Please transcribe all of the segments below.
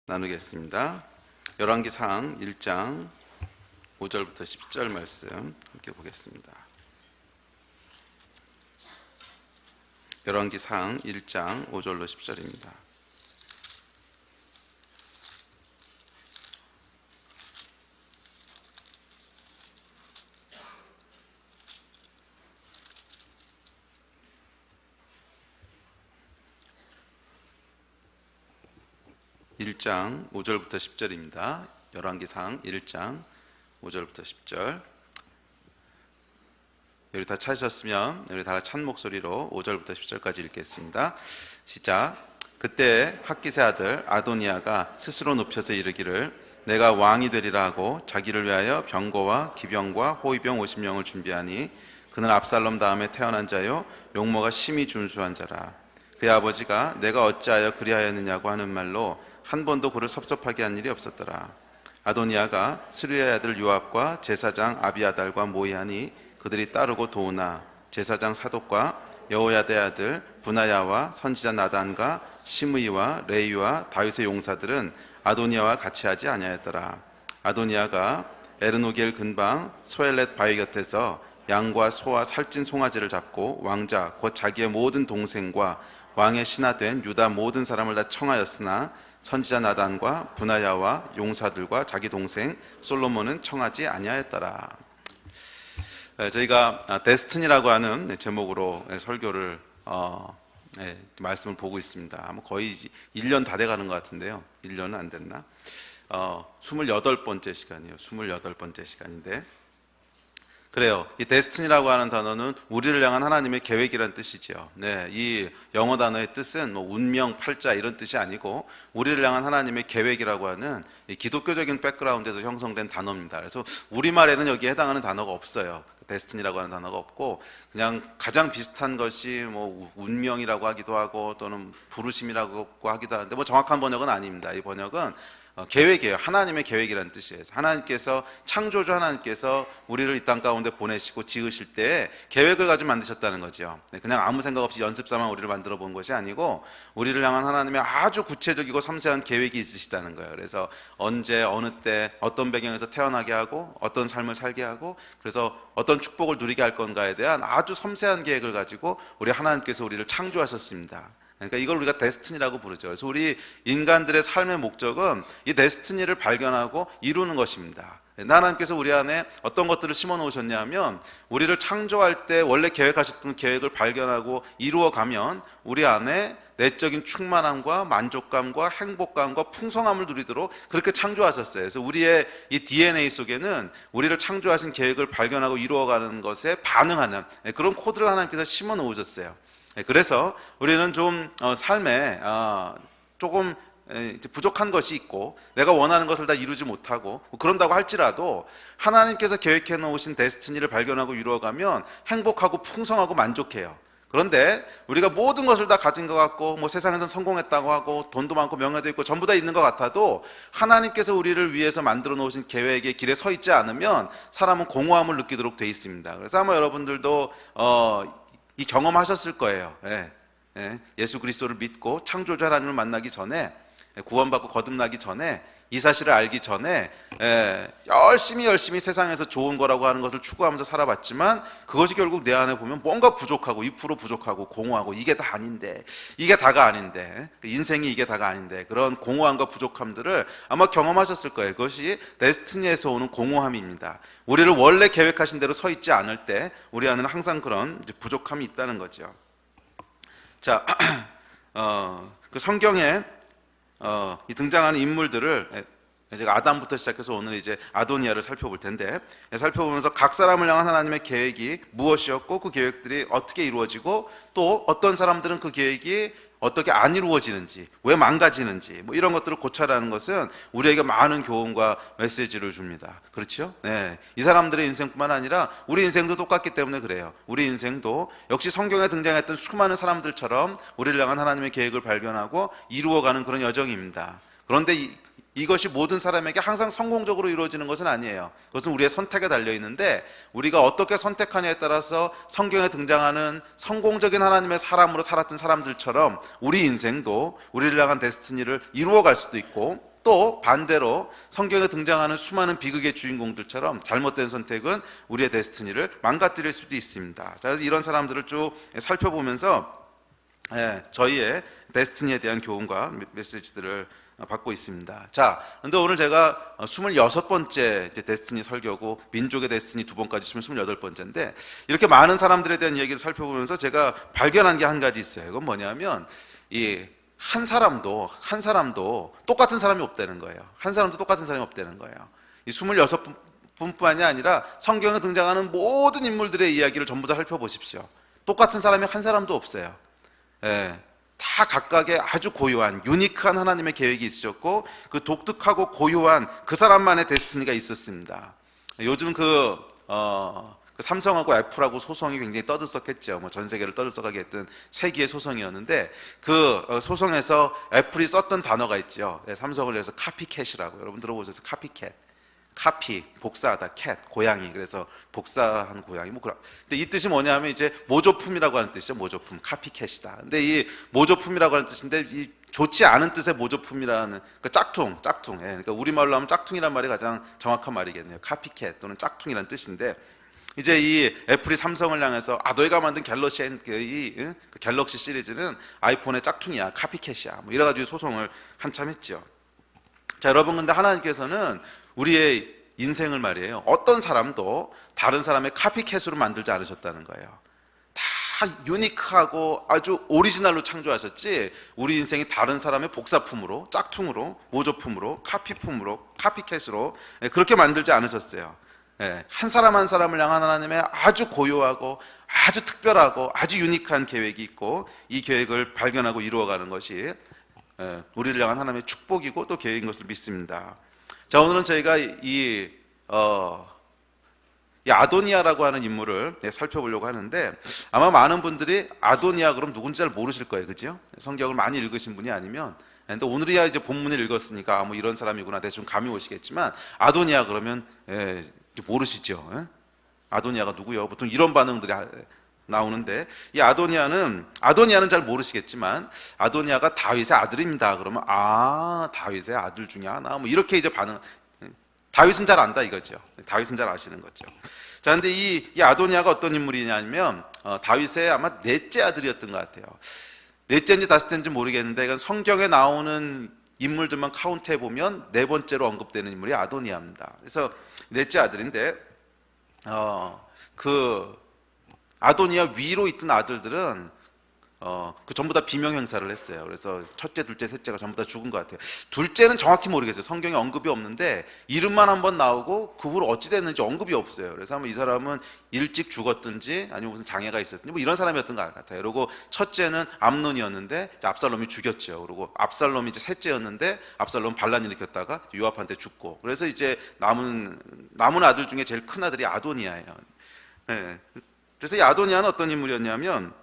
나누겠습니다. 열왕기상 1장 5절부터 10절 말씀 함께 보겠습니다. 열왕기상 1장 5절로 10절입니다. (1장) 5절부터 10절입니다. 열왕기상 1장 5절부터 10절. 여기 다 찾으셨으면 우리 다 찬 목소리로 5절부터 10절까지 읽겠습니다. 시작. 그때 학기세 아들 아도니아가 스스로 높여서 이르기를 내가 왕이 되리라 하고 자기를 위하여 병거와 기병과 호위병 50명을 준비하니 그는 압살롬 다음에 태어난 자요 용모가 심히 준수한 자라. 그의 아버지가 내가 어찌하여 그리하였느냐고 하는 말로 한 번도 그를 섭섭하게 한 일이 없었더라. 아도니아가 스루야의 아들 요압과 제사장 아비아달과 모이하니 그들이 따르고 도우나 제사장 사독과 여호야다의 아들 분하야와 선지자 나단과 시므이와 레이와 다윗의 용사들은 아도니아와 같이 하지 아니하였더라. 아도니아가 에르노겔 근방 소엘렛 바위 곁에서 양과 소와 살찐 송아지를 잡고 왕자 곧 자기의 모든 동생과 왕의 신하된 유다 모든 사람을 다 청하였으나 선지자 나단과 분하야와 용사들과 자기 동생 솔로몬은 청하지 아니하였더라. 저희가 데스티니라고 하는 제목으로 설교를 말씀을 보고 있습니다. 거의 1년 다 돼가는 것 같은데요. 1년은 안 됐나? 28번째 시간이에요. 28번째 시간인데 그래요. 이 데스티니라고 하는 단어는 우리를 향한 하나님의 계획이란 뜻이죠. 네, 이 영어 단어의 뜻은 운명, 팔자 이런 뜻이 아니고 우리를 향한 하나님의 계획이라고 하는 이 기독교적인 백그라운드에서 형성된 단어입니다. 그래서 우리말에는 여기에 해당하는 단어가 없어요. 데스티니라고 하는 단어가 없고 그냥 가장 비슷한 것이 운명이라고 하기도 하고 또는 부르심이라고 하기도 하는데 정확한 번역은 아닙니다. 이 번역은 계획이에요. 하나님의 계획이라는 뜻이에요. 하나님께서 창조주 하나님께서 우리를 이 땅 가운데 보내시고 지으실 때 계획을 가지고 만드셨다는 거죠. 그냥 아무 생각 없이 연습삼아 우리를 만들어 본 것이 아니고 우리를 향한 하나님의 아주 구체적이고 섬세한 계획이 있으시다는 거예요. 그래서 언제 어느 때 어떤 배경에서 태어나게 하고 어떤 삶을 살게 하고 그래서 어떤 축복을 누리게 할 건가에 대한 아주 섬세한 계획을 가지고 우리 하나님께서 우리를 창조하셨습니다. 그러니까 이걸 우리가 데스티니라고 부르죠. 그래서 우리 인간들의 삶의 목적은 이 데스티니를 발견하고 이루는 것입니다. 하나님께서 우리 안에 어떤 것들을 심어 놓으셨냐면 우리를 창조할 때 원래 계획하셨던 계획을 발견하고 이루어가면 우리 안에 내적인 충만함과 만족감과 행복감과 풍성함을 누리도록 그렇게 창조하셨어요. 그래서 우리의 이 DNA 속에는 우리를 창조하신 계획을 발견하고 이루어가는 것에 반응하는 그런 코드를 하나님께서 심어 놓으셨어요. 그래서 우리는 좀 삶에 조금 부족한 것이 있고 내가 원하는 것을 다 이루지 못하고 그런다고 할지라도 하나님께서 계획해 놓으신 데스티니를 발견하고 이루어가면 행복하고 풍성하고 만족해요. 그런데 우리가 모든 것을 다 가진 것 같고 세상에서는 성공했다고 하고 돈도 많고 명예도 있고 전부 다 있는 것 같아도 하나님께서 우리를 위해서 만들어 놓으신 계획의 길에 서 있지 않으면 사람은 공허함을 느끼도록 돼 있습니다. 그래서 아마 여러분들도 이 경험하셨을 거예요. 예수 그리스도를 믿고 창조주 하나님을 만나기 전에 구원받고 거듭나기 전에 이 사실을 알기 전에 열심히 세상에서 좋은 거라고 하는 것을 추구하면서 살아봤지만 그것이 결국 내 안에 보면 뭔가 부족하고 2% 부족하고 공허하고 이게 다 아닌데 이게 다가 아닌데 인생이 이게 다가 아닌데 그런 공허함과 부족함들을 아마 경험하셨을 거예요. 그것이 데스티니에서 오는 공허함입니다. 우리를 원래 계획하신 대로 서 있지 않을 때 우리 안에는 항상 그런 부족함이 있다는 거죠. 자, 그 성경에 이 등장하는 인물들을 제가 아담부터 시작해서 오늘 이제 아도니아를 살펴볼 텐데 살펴보면서 각 사람을 향한 하나님의 계획이 무엇이었고 그 계획들이 어떻게 이루어지고 또 어떤 사람들은 그 계획이 어떻게 안 이루어지는지 왜 망가지는지 이런 것들을 고찰하는 것은 우리에게 많은 교훈과 메시지를 줍니다. 그렇죠? 네. 이 사람들의 인생뿐만 아니라 우리 인생도 똑같기 때문에 그래요. 우리 인생도 역시 성경에 등장했던 수많은 사람들처럼 우리를 향한 하나님의 계획을 발견하고 이루어가는 그런 여정입니다. 그런데 이것이 모든 사람에게 항상 성공적으로 이루어지는 것은 아니에요. 그것은 우리의 선택에 달려 있는데 우리가 어떻게 선택하냐에 따라서 성경에 등장하는 성공적인 하나님의 사람으로 살았던 사람들처럼 우리 인생도 우리를 향한 데스티니를 이루어갈 수도 있고 또 반대로 성경에 등장하는 수많은 비극의 주인공들처럼 잘못된 선택은 우리의 데스티니를 망가뜨릴 수도 있습니다. 자, 그래서 이런 사람들을 쭉 살펴보면서 저희의 데스티니에 대한 교훈과 메시지들을 받고 있습니다. 자, 근데 오늘 제가 26번째 데스티니 설교고 민족의 데스티니 2번까지 치면 28번째인데 이렇게 많은 사람들에 대한 이야기를 살펴보면서 제가 발견한 게 한 가지 있어요. 이건 뭐냐면 한 사람도 똑같은 사람이 없다는 거예요. 한 사람도 똑같은 사람이 없다는 거예요. 이 26분뿐만이 아니라 성경에 등장하는 모든 인물들의 이야기를 전부 다 살펴보십시오. 똑같은 사람이 한 사람도 없어요. 다 각각의 아주 고유한 유니크한 하나님의 계획이 있으셨고 그 독특하고 고유한 그 사람만의 데스티니가 있었습니다. 요즘 그 삼성하고 애플하고 소송이 굉장히 떠들썩했죠. 뭐 전 세계를 떠들썩하게 했던 세기의 소송이었는데 그 소송에서 애플이 썼던 단어가 있죠. 삼성을 위해서 카피캣이라고. 여러분 들어보셨어요? 카피캣. 카피, 복사하다, 캣, 고양이. 그래서 복사한 고양이. 뭐 그런. 근데 이 뜻이 뭐냐면 이제 모조품이라고 하는 뜻이죠. 모조품, 카피캣이다. 근데 이 모조품이라고 하는 뜻인데 이 좋지 않은 뜻의 모조품이라는 그 짝퉁. 그러니까 우리말로 하면 짝퉁이란 말이 가장 정확한 말이겠네요. 카피캣 또는 짝퉁이란 뜻인데 이제 이 애플이 삼성을 향해서 너희가 만든 갤럭시 그 갤럭시 시리즈는 아이폰의 짝퉁이야, 카피캣이야. 뭐 이래가지고 소송을 한참 했죠. 자, 여러분 근데 하나님께서는 우리의 인생을 말이에요. 어떤 사람도 다른 사람의 카피캣으로 만들지 않으셨다는 거예요. 다 유니크하고 아주 오리지널로 창조하셨지 우리 인생이 다른 사람의 복사품으로, 짝퉁으로, 모조품으로, 카피품으로, 카피캣으로 그렇게 만들지 않으셨어요. 한 사람 한 사람을 향한 하나님의 아주 고유하고 아주 특별하고 아주 유니크한 계획이 있고 이 계획을 발견하고 이루어가는 것이 우리를 향한 하나님의 축복이고 또 계획인 것을 믿습니다. 자, 오늘은 저희가 이 아도니아라고 하는 인물을 살펴보려고 하는데 아마 많은 분들이 아도니아 그럼 누군지 잘 모르실 거예요, 그죠? 성경을 많이 읽으신 분이 아니면. 근데 오늘이야 이제 본문을 읽었으니까 뭐 이런 사람이구나 대충 감이 오시겠지만 아도니아 그러면 모르시죠? 아도니아가 누구요? 보통 이런 반응들이 나오는데 이 아도니아는 잘 모르시겠지만 아도니아가 다윗의 아들입니다. 그러면 다윗의 아들 중에 하나 뭐 이렇게 이제 다윗은 잘 안다 이거죠. 다윗은 잘 아시는 거죠. 자, 근데 이 아도니아가 어떤 인물이냐면 다윗의 아마 넷째 아들이었던 것 같아요. 넷째인지 다섯째인지 모르겠는데 이건 성경에 나오는 인물들만 카운트해 보면 네 번째로 언급되는 인물이 아도니아입니다. 그래서 넷째 아들인데 그 아도니아 위로 있던 아들들은 그 전부 다 비명 행사를 했어요. 그래서 첫째, 둘째, 셋째가 전부 다 죽은 것 같아요. 둘째는 정확히 모르겠어요. 성경에 언급이 없는데 이름만 한번 나오고 그 후로 어찌 됐는지 언급이 없어요. 그래서 아마 이 사람은 일찍 죽었든지 아니면 무슨 장애가 있었든지 뭐 이런 사람이었던 것 같아요. 그리고 첫째는 암논이었는데 압살롬이 죽였죠. 그리고 압살롬이 이제 셋째였는데 압살롬 반란 일으켰다가 요압한테 죽고 그래서 이제 남은 아들 중에 제일 큰 아들이 아도니아예요. 그래서 이 아도니아는 어떤 인물이었냐면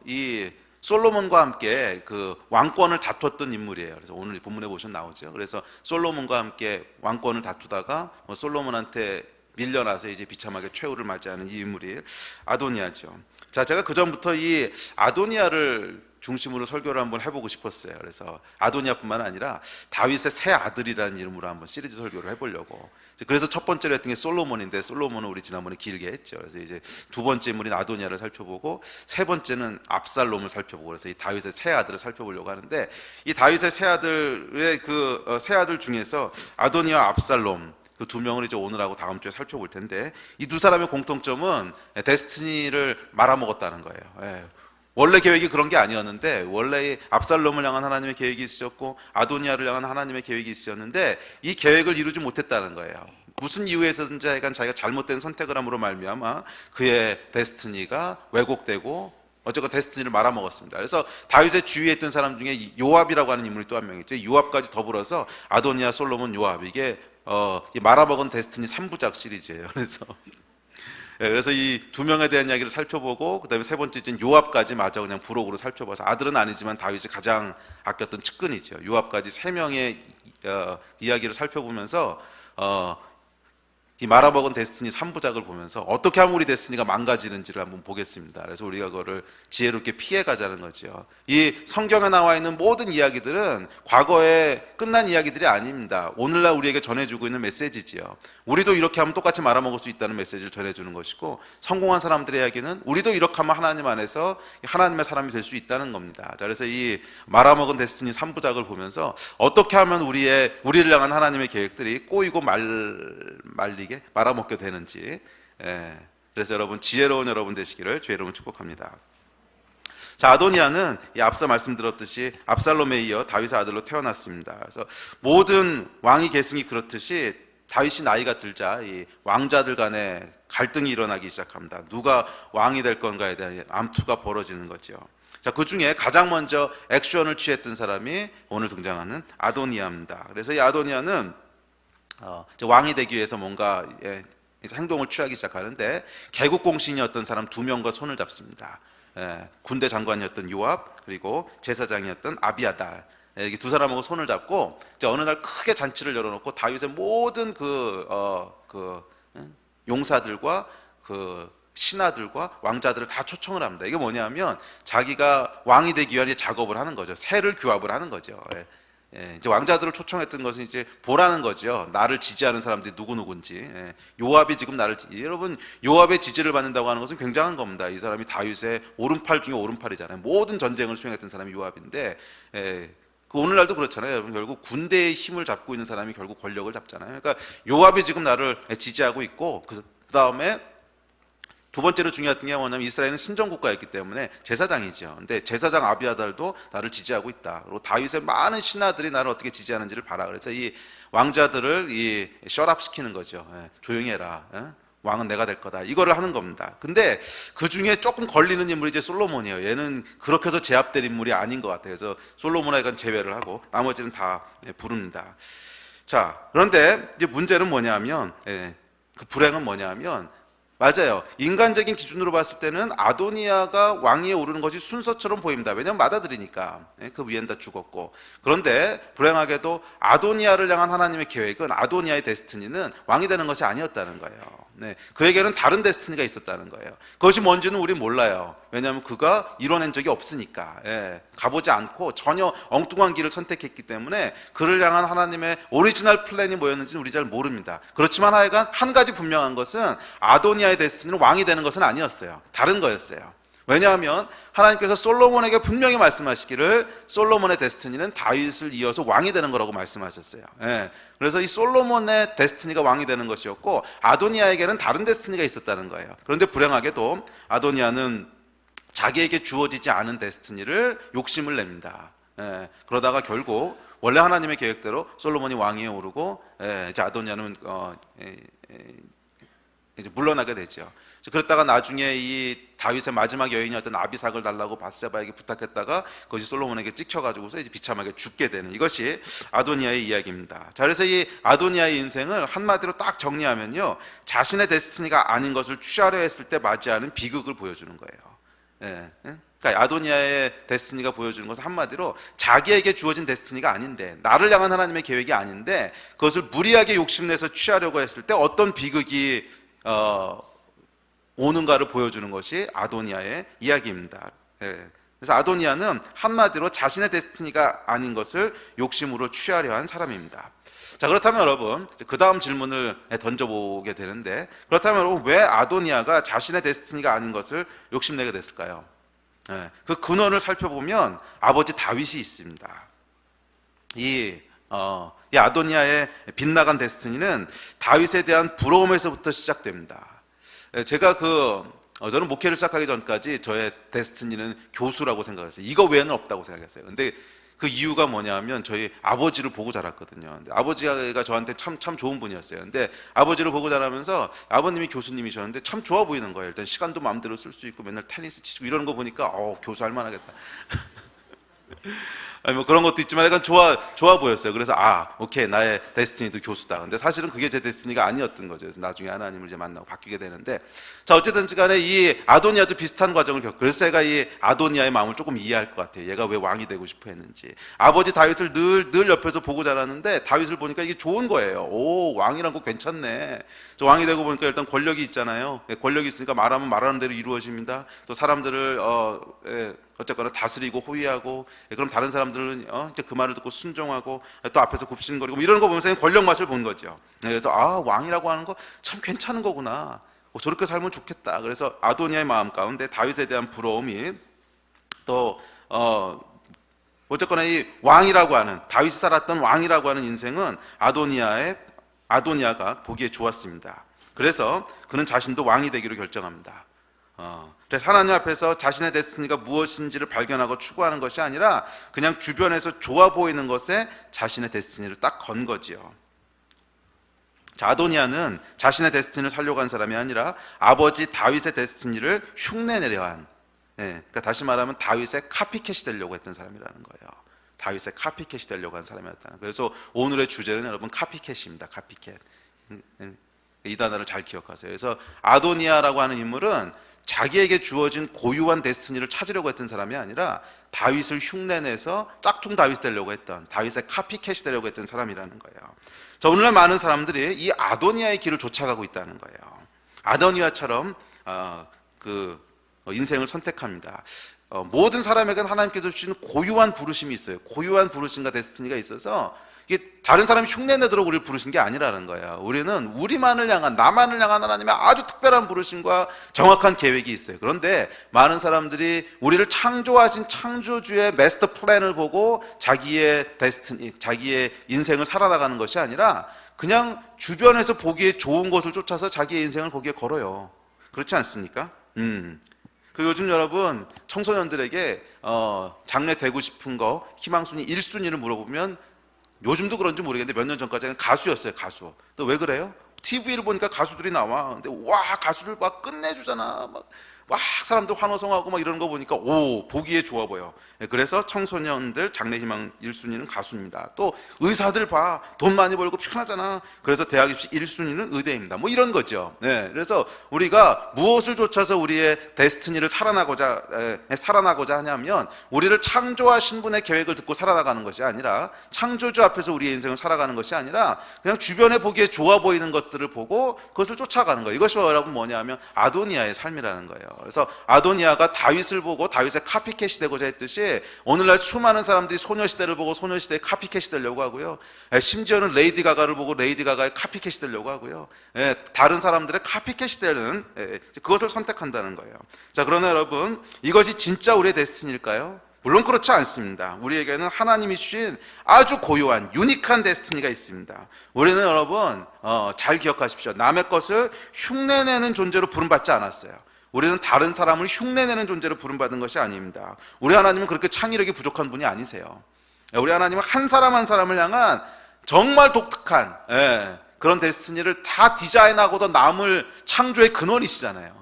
이 솔로몬과 함께 그 왕권을 다투었던 인물이에요. 그래서 오늘 본문에 보시면 나오죠. 그래서 솔로몬과 함께 왕권을 다투다가 솔로몬한테 밀려나서 이제 비참하게 최후를 맞이하는 이 인물이 아도니아죠. 자, 제가 그 전부터 이 아도니아를 중심으로 설교를 한번 해보고 싶었어요. 그래서 아도니아뿐만 아니라 다윗의 새 아들이라는 이름으로 한번 시리즈 설교를 해보려고. 그래서 첫 번째로 했던 게 솔로몬인데 솔로몬은 우리 지난번에 길게 했죠. 그래서 이제 두 번째 인물인 아도니아를 살펴보고 세 번째는 압살롬을 살펴보고 그래서 이 다윗의 새 아들을 살펴보려고 하는데 이 다윗의 새 아들의 그 새 아들 중에서 아도니아, 압살롬 그 두 명을 이제 오늘하고 다음 주에 살펴볼 텐데 이 두 사람의 공통점은 데스티니를 말아먹었다는 거예요. 원래 계획이 그런 게 아니었는데 원래 압살롬을 향한 하나님의 계획이 있으셨고 아도니아를 향한 하나님의 계획이 있으셨는데 이 계획을 이루지 못했다는 거예요. 무슨 이유에서든지 하여간 자기가 잘못된 선택을 함으로 말미암아 그의 데스티니가 왜곡되고 어쨌건 데스티니를 말아먹었습니다. 그래서 다윗의 주위에 있던 사람 중에 요압이라고 하는 인물이 또 한 명 있죠. 요압까지 더불어서 아도니아, 솔로몬, 요압 이게 말아먹은 데스티니 3부작 시리즈예요. 그래서 이 두 명에 대한 이야기를 살펴보고 그다음에 세 번째 요압까지 마저 그냥 부록으로 살펴봐서 아들은 아니지만 다윗이 가장 아꼈던 측근이죠. 요압까지 세 명의 이야기를 살펴보면서 이 말아먹은 데스티니 3부작을 보면서 어떻게 하면 우리 데스티니가 망가지는지를 한번 보겠습니다. 그래서 우리가 그거를 지혜롭게 피해가자는 거죠. 이 성경에 나와 있는 모든 이야기들은 과거에 끝난 이야기들이 아닙니다. 오늘날 우리에게 전해주고 있는 메시지지요. 우리도 이렇게 하면 똑같이 말아먹을 수 있다는 메시지를 전해주는 것이고, 성공한 사람들의 이야기는 우리도 이렇게 하면 하나님 안에서 하나님의 사람이 될 수 있다는 겁니다. 자, 그래서 이 말아먹은 데스티니 3부작을 보면서 어떻게 하면 우리를 향한 하나님의 계획들이 꼬이고 말리게 말아먹게 되는지, 그래서 여러분 지혜로운 여러분 되시기를 주의 이름으로 축복합니다. 자, 아도니아는 앞서 말씀드렸듯이 압살롬에 이어 다윗의 아들로 태어났습니다. 그래서 모든 왕위 계승이 그렇듯이 다윗이 나이가 들자 이 왕자들 간에 갈등이 일어나기 시작합니다. 누가 왕이 될 건가에 대한 암투가 벌어지는 거죠. 자, 그 중에 가장 먼저 액션을 취했던 사람이 오늘 등장하는 아도니아입니다. 그래서 이 아도니아는 왕이 되기 위해서 뭔가 행동을 취하기 시작하는데, 개국공신이었던 사람 2명과 손을 잡습니다. 군대 장관이었던 요압, 그리고 제사장이었던 아비아달, 이렇게 두 사람하고 손을 잡고 어느 날 크게 잔치를 열어놓고 다윗의 모든 용사들과 신하들과 왕자들을 다 초청을 합니다. 이게 뭐냐면 자기가 왕이 되기 위한 작업을 하는 거죠. 세를 규합을 하는 거죠. 이제 왕자들을 초청했던 것은 이제 보라는 거죠. 나를 지지하는 사람들이 누구누군지. 요압이 지금 여러분, 요압의 지지를 받는다고 하는 것은 굉장한 겁니다. 이 사람이 다윗의 오른팔 중에 오른팔이잖아요. 모든 전쟁을 수행했던 사람이 요압인데, 오늘날도 그렇잖아요. 여러분, 결국 군대의 힘을 잡고 있는 사람이 결국 권력을 잡잖아요. 그러니까 요압이 지금 나를 지지하고 있고, 그 다음에 두 번째로 중요했던 게 뭐냐면 이스라엘은 신정국가였기 때문에 제사장이죠. 근데 제사장 아비아달도 나를 지지하고 있다. 그리고 다윗의 많은 신하들이 나를 어떻게 지지하는지를 봐라. 그래서 이 왕자들을 셧업 시키는 거죠. 조용히 해라. 왕은 내가 될 거다. 이거를 하는 겁니다. 근데 그 중에 조금 걸리는 인물이 이제 솔로몬이에요. 얘는 그렇게 해서 제압될 인물이 아닌 것 같아요. 그래서 솔로몬에건 제외를 하고 나머지는 다 부릅니다. 자, 그런데 이제 문제는 뭐냐면, 그 불행은 뭐냐면, 맞아요. 인간적인 기준으로 봤을 때는 아도니아가 왕위에 오르는 것이 순서처럼 보입니다. 왜냐하면 맏아들이니까. 그 위엔 다 죽었고. 그런데 불행하게도 아도니아를 향한 하나님의 계획은, 아도니아의 데스티니는 왕이 되는 것이 아니었다는 거예요. 그에게는 다른 데스티니가 있었다는 거예요. 그것이 뭔지는 우리 몰라요. 왜냐하면 그가 이뤄낸 적이 없으니까. 가보지 않고 전혀 엉뚱한 길을 선택했기 때문에 그를 향한 하나님의 오리지널 플랜이 뭐였는지는 우리 잘 모릅니다. 그렇지만 하여간 한 가지 분명한 것은 아도니아의 데스티니는 왕이 되는 것은 아니었어요. 다른 거였어요. 왜냐하면 하나님께서 솔로몬에게 분명히 말씀하시기를 솔로몬의 데스티니는 다윗을 이어서 왕이 되는 거라고 말씀하셨어요. 그래서 이 솔로몬의 데스티니가 왕이 되는 것이었고, 아도니아에게는 다른 데스티니가 있었다는 거예요. 그런데 불행하게도 아도니아는 자기에게 주어지지 않은 데스티니를 욕심을 냅니다. 그러다가 결국 원래 하나님의 계획대로 솔로몬이 왕위에 오르고, 이제 아도니아는 이제 물러나게 되죠. 그랬다가 나중에 이 다윗의 마지막 여인이었던 아비삭을 달라고 바세바에게 부탁했다가 그것이 솔로몬에게 찍혀가지고서 이제 비참하게 죽게 되는, 이것이 아도니아의 이야기입니다. 자, 그래서 이 아도니아의 인생을 한마디로 딱 정리하면요, 자신의 데스티니가 아닌 것을 취하려 했을 때 맞이하는 비극을 보여주는 거예요. 그러니까 아도니아의 데스티니가 보여주는 것은 한마디로 자기에게 주어진 데스티니가 아닌데, 나를 향한 하나님의 계획이 아닌데 그것을 무리하게 욕심내서 취하려고 했을 때 어떤 비극이 오는가를 보여주는 것이 아도니아의 이야기입니다. 그래서 아도니아는 한마디로 자신의 데스티니가 아닌 것을 욕심으로 취하려 한 사람입니다. 자, 그렇다면 여러분, 그 다음 질문을 던져보게 되는데, 그렇다면 여러분, 왜 아도니아가 자신의 데스티니가 아닌 것을 욕심내게 됐을까요? 그 근원을 살펴보면 아버지 다윗이 있습니다. 이 아도니아의 빗나간 데스티니는 다윗에 대한 부러움에서부터 시작됩니다. 제가 저는 목회를 시작하기 전까지 저의 데스티니는 교수라고 생각했어요. 이거 외에는 없다고 생각했어요. 근데 그 이유가 뭐냐면 저희 아버지를 보고 자랐거든요. 근데 아버지가 저한테 참 좋은 분이었어요. 근데 아버지를 보고 자라면서 아버님이 교수님이셨는데 참 좋아 보이는 거예요. 일단 시간도 마음대로 쓸 수 있고 맨날 테니스 치고 이러는 거 보니까 교수 할 만하겠다. 아니 뭐 그런 것도 있지만 약간 좋아 보였어요. 그래서 오케이, 나의 데스티니도 교수다. 근데 사실은 그게 제 데스티니가 아니었던 거죠. 그래서 나중에 하나님을 이제 만나고 바뀌게 되는데, 자 어쨌든지 간에 이 아도니아도 비슷한 과정을 겪고, 그래서 제가 이 아도니아의 마음을 조금 이해할 것 같아요. 얘가 왜 왕이 되고 싶어 했는지. 아버지 다윗을 늘 옆에서 보고 자랐는데 다윗을 보니까 이게 좋은 거예요. 오, 왕이란 거 괜찮네. 저 왕이 되고 보니까 일단 권력이 있잖아요. 권력이 있으니까 말하면 말하는 대로 이루어집니다. 또 사람들을 어쨌거나 다스리고 호위하고, 그럼 다른 사람들은 이제 그 말을 듣고 순종하고, 또 앞에서 굽신거리고 뭐 이런 거 보면서 권력 맛을 본 거죠. 그래서 왕이라고 하는 거 참 괜찮은 거구나. 저렇게 살면 좋겠다. 그래서 아도니아의 마음 가운데 다윗에 대한 부러움이, 또 어쨌거나 이 왕이라고 하는, 다윗이 살았던 왕이라고 하는 인생은 아도니아가 보기에 좋았습니다. 그래서 그는 자신도 왕이 되기로 결정합니다. 그래서 하나님 앞에서 자신의 데스티니가 무엇인지를 발견하고 추구하는 것이 아니라 그냥 주변에서 좋아 보이는 것에 자신의 데스티니를 딱 건 거지요. 자, 아도니아는 자신의 데스티니를 살려고 한 사람이 아니라 아버지 다윗의 데스티니를 흉내내려 한, 그러니까 다시 말하면 다윗의 카피캣이 되려고 했던 사람이라는 거예요. 다윗의 카피캣이 되려고 한 사람이었다는. 그래서 오늘의 주제는 여러분 카피캣입니다. 카피캣. 이 단어를 잘 기억하세요. 그래서 아도니아라고 하는 인물은 자기에게 주어진 고유한 데스티니를 찾으려고 했던 사람이 아니라 다윗을 흉내내서 짝퉁 다윗 되려고 했던, 다윗의 카피캣이 되려고 했던 사람이라는 거예요. 자, 오늘날 많은 사람들이 이 아도니아의 길을 쫓아가고 있다는 거예요. 아도니아처럼 인생을 선택합니다. 모든 사람에게는 하나님께서 주시는 고유한 부르심이 있어요. 고유한 부르심과 데스티니가 있어서 이게 다른 사람이 흉내내도록 우리를 부르신 게 아니라는 거예요. 우리는 우리만을 향한, 나만을 향한 하나님의 아주 특별한 부르심과 정확한 계획이 있어요. 그런데 많은 사람들이 우리를 창조하신 창조주의 마스터 플랜을 보고 자기의 데스티니, 자기의 인생을 살아나가는 것이 아니라 그냥 주변에서 보기에 좋은 것을 쫓아서 자기의 인생을 거기에 걸어요. 그렇지 않습니까? 요즘 여러분 청소년들에게 장래 되고 싶은 거 희망순위 1순위를 물어보면, 요즘도 그런지 모르겠는데 몇 년 전까지는 가수였어요. 가수. 또 왜 그래요? TV를 보니까 가수들이 나와. 근데 가수들 막 끝내주잖아. 막 사람들 환호성하고 막 이런 거 보니까 보기에 좋아 보여. 그래서 청소년들 장래희망 1순위는 가수입니다. 또 의사들 봐. 돈 많이 벌고 편하잖아. 그래서 대학 입시 1순위는 의대입니다. 뭐 이런 거죠. 그래서 우리가 무엇을 쫓아서 우리의 데스티니를 살아나고자 하냐면, 우리를 창조하신 분의 계획을 듣고 살아나가는 것이 아니라, 창조주 앞에서 우리의 인생을 살아가는 것이 아니라 그냥 주변에 보기에 좋아 보이는 것들을 보고 그것을 쫓아가는 거예요. 이것이 여러분 뭐냐면 아도니아의 삶이라는 거예요. 그래서 아도니아가 다윗을 보고 다윗의 카피캣이 되고자 했듯이, 오늘날 수많은 사람들이 소녀시대를 보고 소녀시대의 카피캣이 되려고 하고요. 심지어는 레이디 가가를 보고 레이디 가가의 카피캣이 되려고 하고요. 다른 사람들의 카피캣이 되는, 그것을 선택한다는 거예요. 자, 그러나 여러분, 이것이 진짜 우리의 데스티니일까요? 물론 그렇지 않습니다. 우리에게는 하나님이 주신 아주 고유한 유니크한 데스티니가 있습니다. 우리는 여러분 잘 기억하십시오. 남의 것을 흉내내는 존재로 부름받지 않았어요. 우리는 다른 사람을 흉내내는 존재로 부름받은 것이 아닙니다. 우리 하나님은 그렇게 창의력이 부족한 분이 아니세요. 우리 하나님은 한 사람 한 사람을 향한 정말 독특한 그런 데스티니를 다 디자인하고도 남을 창조의 근원이시잖아요.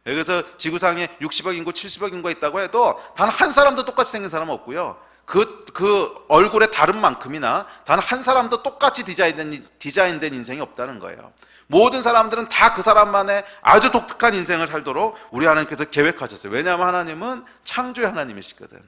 그래서 지구상에 60억 인구, 70억 인구가 있다고 해도 단 한 사람도 똑같이 생긴 사람은 없고요. 그 얼굴의 다른 만큼이나 단 한 사람도 똑같이 디자인된 인생이 없다는 거예요. 모든 사람들은 다 그 사람만의 아주 독특한 인생을 살도록 우리 하나님께서 계획하셨어요. 왜냐하면 하나님은 창조의 하나님이시거든.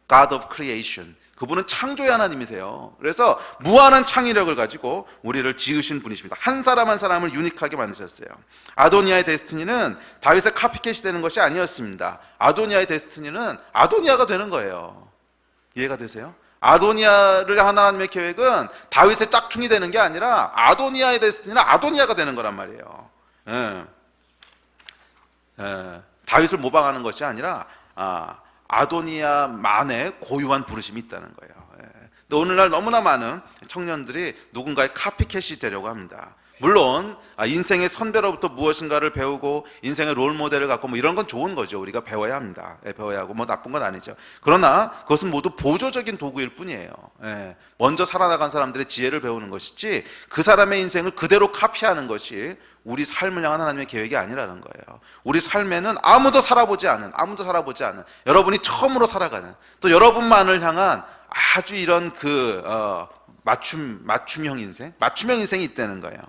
God of creation. 그분은 창조의 하나님이세요. 그래서 무한한 창의력을 가지고 우리를 지으신 분이십니다. 한 사람 한 사람을 유니크하게 만드셨어요. 아도니아의 데스티니는 다윗의 카피캣이 되는 것이 아니었습니다. 아도니아의 데스티니는 아도니아가 되는 거예요. 이해가 되세요? 아도니아를 향한 하나님의 계획은 다윗의 짝퉁이 되는 게 아니라 아도니아의 데스티니는 아도니아가 되는 거란 말이에요. 다윗을 모방하는 것이 아니라 아도니아만의 고유한 부르심이 있다는 거예요. 근데 오늘날 너무나 많은 청년들이 누군가의 카피캣이 되려고 합니다. 물론 인생의 선배로부터 무엇인가를 배우고 인생의 롤 모델을 갖고 뭐 이런 건 좋은 거죠. 우리가 배워야 합니다. 배워야 하고 뭐 나쁜 건 아니죠. 그러나 그것은 모두 보조적인 도구일 뿐이에요. 먼저 살아나간 사람들의 지혜를 배우는 것이지 그 사람의 인생을 그대로 카피하는 것이 우리 삶을 향한 하나님의 계획이 아니라는 거예요. 우리 삶에는 아무도 살아보지 않은 여러분이 처음으로 살아가는 또 여러분만을 향한 아주 이런 맞춤형 인생이 있다는 거예요.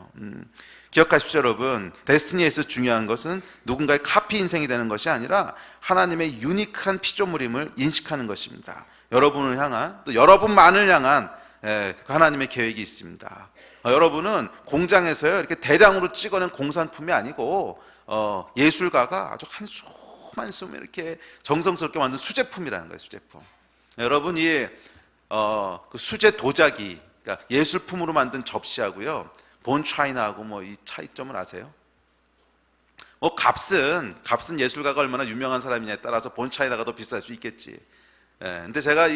기억하십시오, 여러분. 데스티니에서 중요한 것은 누군가의 카피 인생이 되는 것이 아니라 하나님의 유니크한 피조물임을 인식하는 것입니다. 여러분을 향한, 또 여러분만을 향한 하나님의 계획이 있습니다. 여러분은 공장에서요 이렇게 대량으로 찍어낸 공산품이 아니고 예술가가 아주 한 줌 한 줌 이렇게 정성스럽게 만든 수제품이라는 거예요. 수제품. 여러분이 그 수제 도자기, 그러니까 예술품으로 만든 접시하고요, 본 차이나하고 뭐 이 차이점을 아세요? 값은 예술가가 얼마나 유명한 사람이냐에 따라서 본 차이나가 더 비쌀 수 있겠지. 근데 제가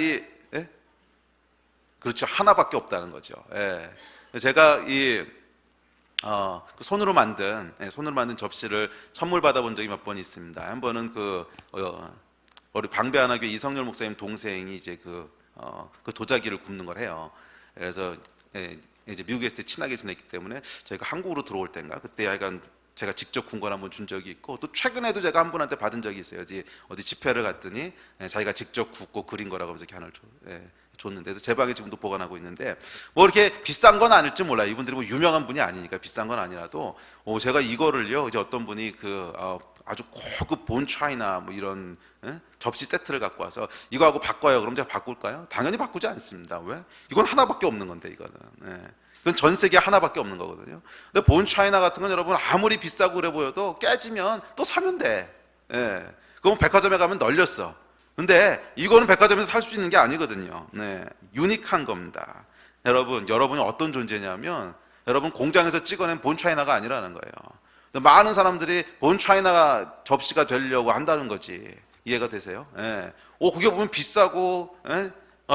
그렇죠, 하나밖에 없다는 거죠. 제가 손으로 만든 접시를 선물 받아본 적이 몇 번 있습니다. 한 번은 우리 방배하나교회 이성열 목사님 동생이 이제 그 도자기를 굽는 걸 해요. 그래서 이제 미국에 있을 때 친하게 지냈기 때문에 저희가 한국으로 들어올 때인가 그때 약간 제가 직접 군 걸 한번 준 적이 있고, 또 최근에도 제가 한 분한테 받은 적이 있어요. 어디 집회를 갔더니 자기가 직접 굽고 그린 거라고 하면서 이렇게 하나를 줬는데, 그래서 제 방에 지금도 보관하고 있는데, 뭐 이렇게 비싼 건 아닐지 몰라요. 이분들이 뭐 유명한 분이 아니니까 비싼 건 아니라도 제가 이거를요, 이제 어떤 분이 아주 고급 본 차이나 뭐 이런 접시 세트를 갖고 와서 이거하고 바꿔요. 그럼 제가 바꿀까요? 당연히 바꾸지 않습니다. 왜? 이건 하나밖에 없는 건데, 이거는. 그건 전 세계에 하나밖에 없는 거거든요. 근데 본 차이나 같은 건 여러분 아무리 비싸고 그래 보여도 깨지면 또 사면 돼. 그럼 백화점에 가면 널렸어. 근데 이거는 백화점에서 살 수 있는 게 아니거든요. 유니크한 겁니다. 여러분이 어떤 존재냐면, 여러분 공장에서 찍어낸 본 차이나가 아니라는 거예요. 많은 사람들이 본 차이나 접시가 되려고 한다는 거지. 이해가 되세요? 그게 보면 비싸고,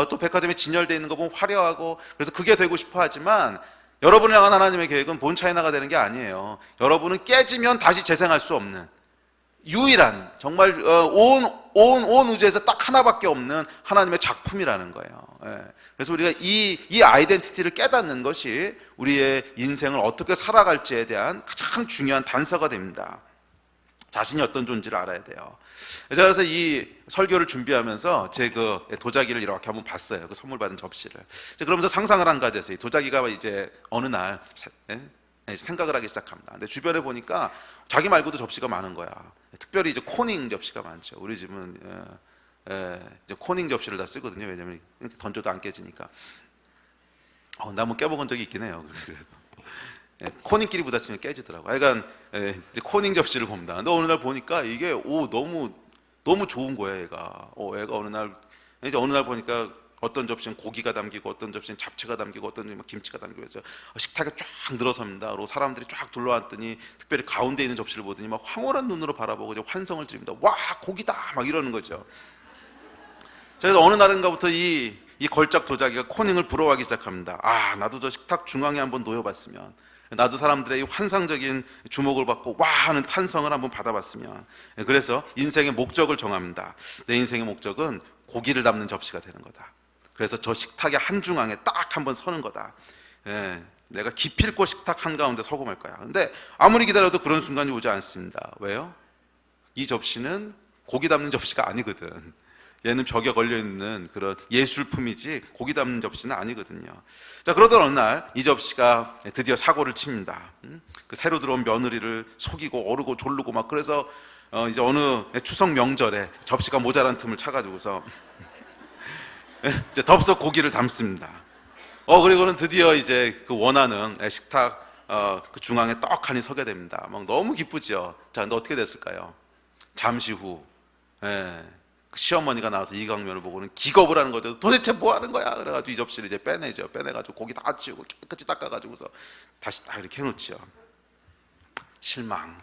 또 백화점에 진열되어 있는 거 보면 화려하고, 그래서 그게 되고 싶어 하지만, 여러분을 향한 하나님의 계획은 본 차이나가 되는 게 아니에요. 여러분은 깨지면 다시 재생할 수 없는 유일한, 정말 온 우주에서 딱 하나밖에 없는 하나님의 작품이라는 거예요. 그래서 우리가 이 아이덴티티를 깨닫는 것이 우리의 인생을 어떻게 살아갈지에 대한 가장 중요한 단서가 됩니다. 자신이 어떤 존재를 알아야 돼요. 그래서 이 설교를 준비하면서 제 도자기를 이렇게 한번 봤어요. 그 선물 받은 접시를. 그러면서 상상을 한 가지 했어요. 도자기가 이제 어느 날 생각을 하기 시작합니다. 근데 주변에 보니까 자기 말고도 접시가 많은 거야. 특별히 이제 코닝 접시가 많죠. 우리 집은 이제 코닝 접시를 다 쓰거든요. 왜냐면 던져도 안 깨지니까. 나 한번 깨먹은 적이 있긴 해요. 그래도. 코닝끼리 부딪히면 깨지더라고. 그러니까 이제 코닝 접시를 봅니다. 근데 어느 날 보니까 이게 너무 좋은 거야, 얘가. 얘가 어느 날 보니까 어떤 접시는 고기가 담기고, 어떤 접시는 잡채가 담기고, 어떤 접시는 김치가 담기고 해서 식탁에 쫙 늘어섭니다. 그리고 사람들이 쫙 둘러앉더니 특별히 가운데 있는 접시를 보더니 막 황홀한 눈으로 바라보고 이제 환성을 지릅니다. 와, 고기다! 막 이러는 거죠. 그래서 어느 날인가부터 이 걸작 도자기가 코닝을 부러워하기 시작합니다. 나도 저 식탁 중앙에 한번 놓여봤으면, 나도 사람들의 이 환상적인 주목을 받고 와 하는 탄성을 한번 받아봤으면. 그래서 인생의 목적을 정합니다. 내 인생의 목적은 고기를 담는 접시가 되는 거다. 그래서 저 식탁의 한중앙에 딱 한번 서는 거다. 내가 기필코 식탁 한가운데 서고 말 거야. 근데 아무리 기다려도 그런 순간이 오지 않습니다. 왜요? 이 접시는 고기 담는 접시가 아니거든. 얘는 벽에 걸려있는 그런 예술품이지 고기 담는 접시는 아니거든요. 자, 그러던 어느 날 이 접시가 드디어 사고를 칩니다. 그 새로 들어온 며느리를 속이고 오르고 졸르고 막, 그래서 이제 어느 추석 명절에 접시가 모자란 틈을 차가지고서 이제 덥석 고기를 담습니다. 그리고는 드디어 이제 그 원하는 식탁 그 중앙에 떡하니 서게 됩니다. 막 너무 기쁘죠. 자, 근데 어떻게 됐을까요? 잠시 후 시어머니가 나와서 이 장면을 보고는 기겁을 하는 거죠. 도대체 뭐 하는 거야? 그래가지고 이 접시를 이제 빼내죠. 빼내가지고 고기 다 치우고 깨끗이 닦아가지고서 다시 딱 이렇게 해놓죠. 실망.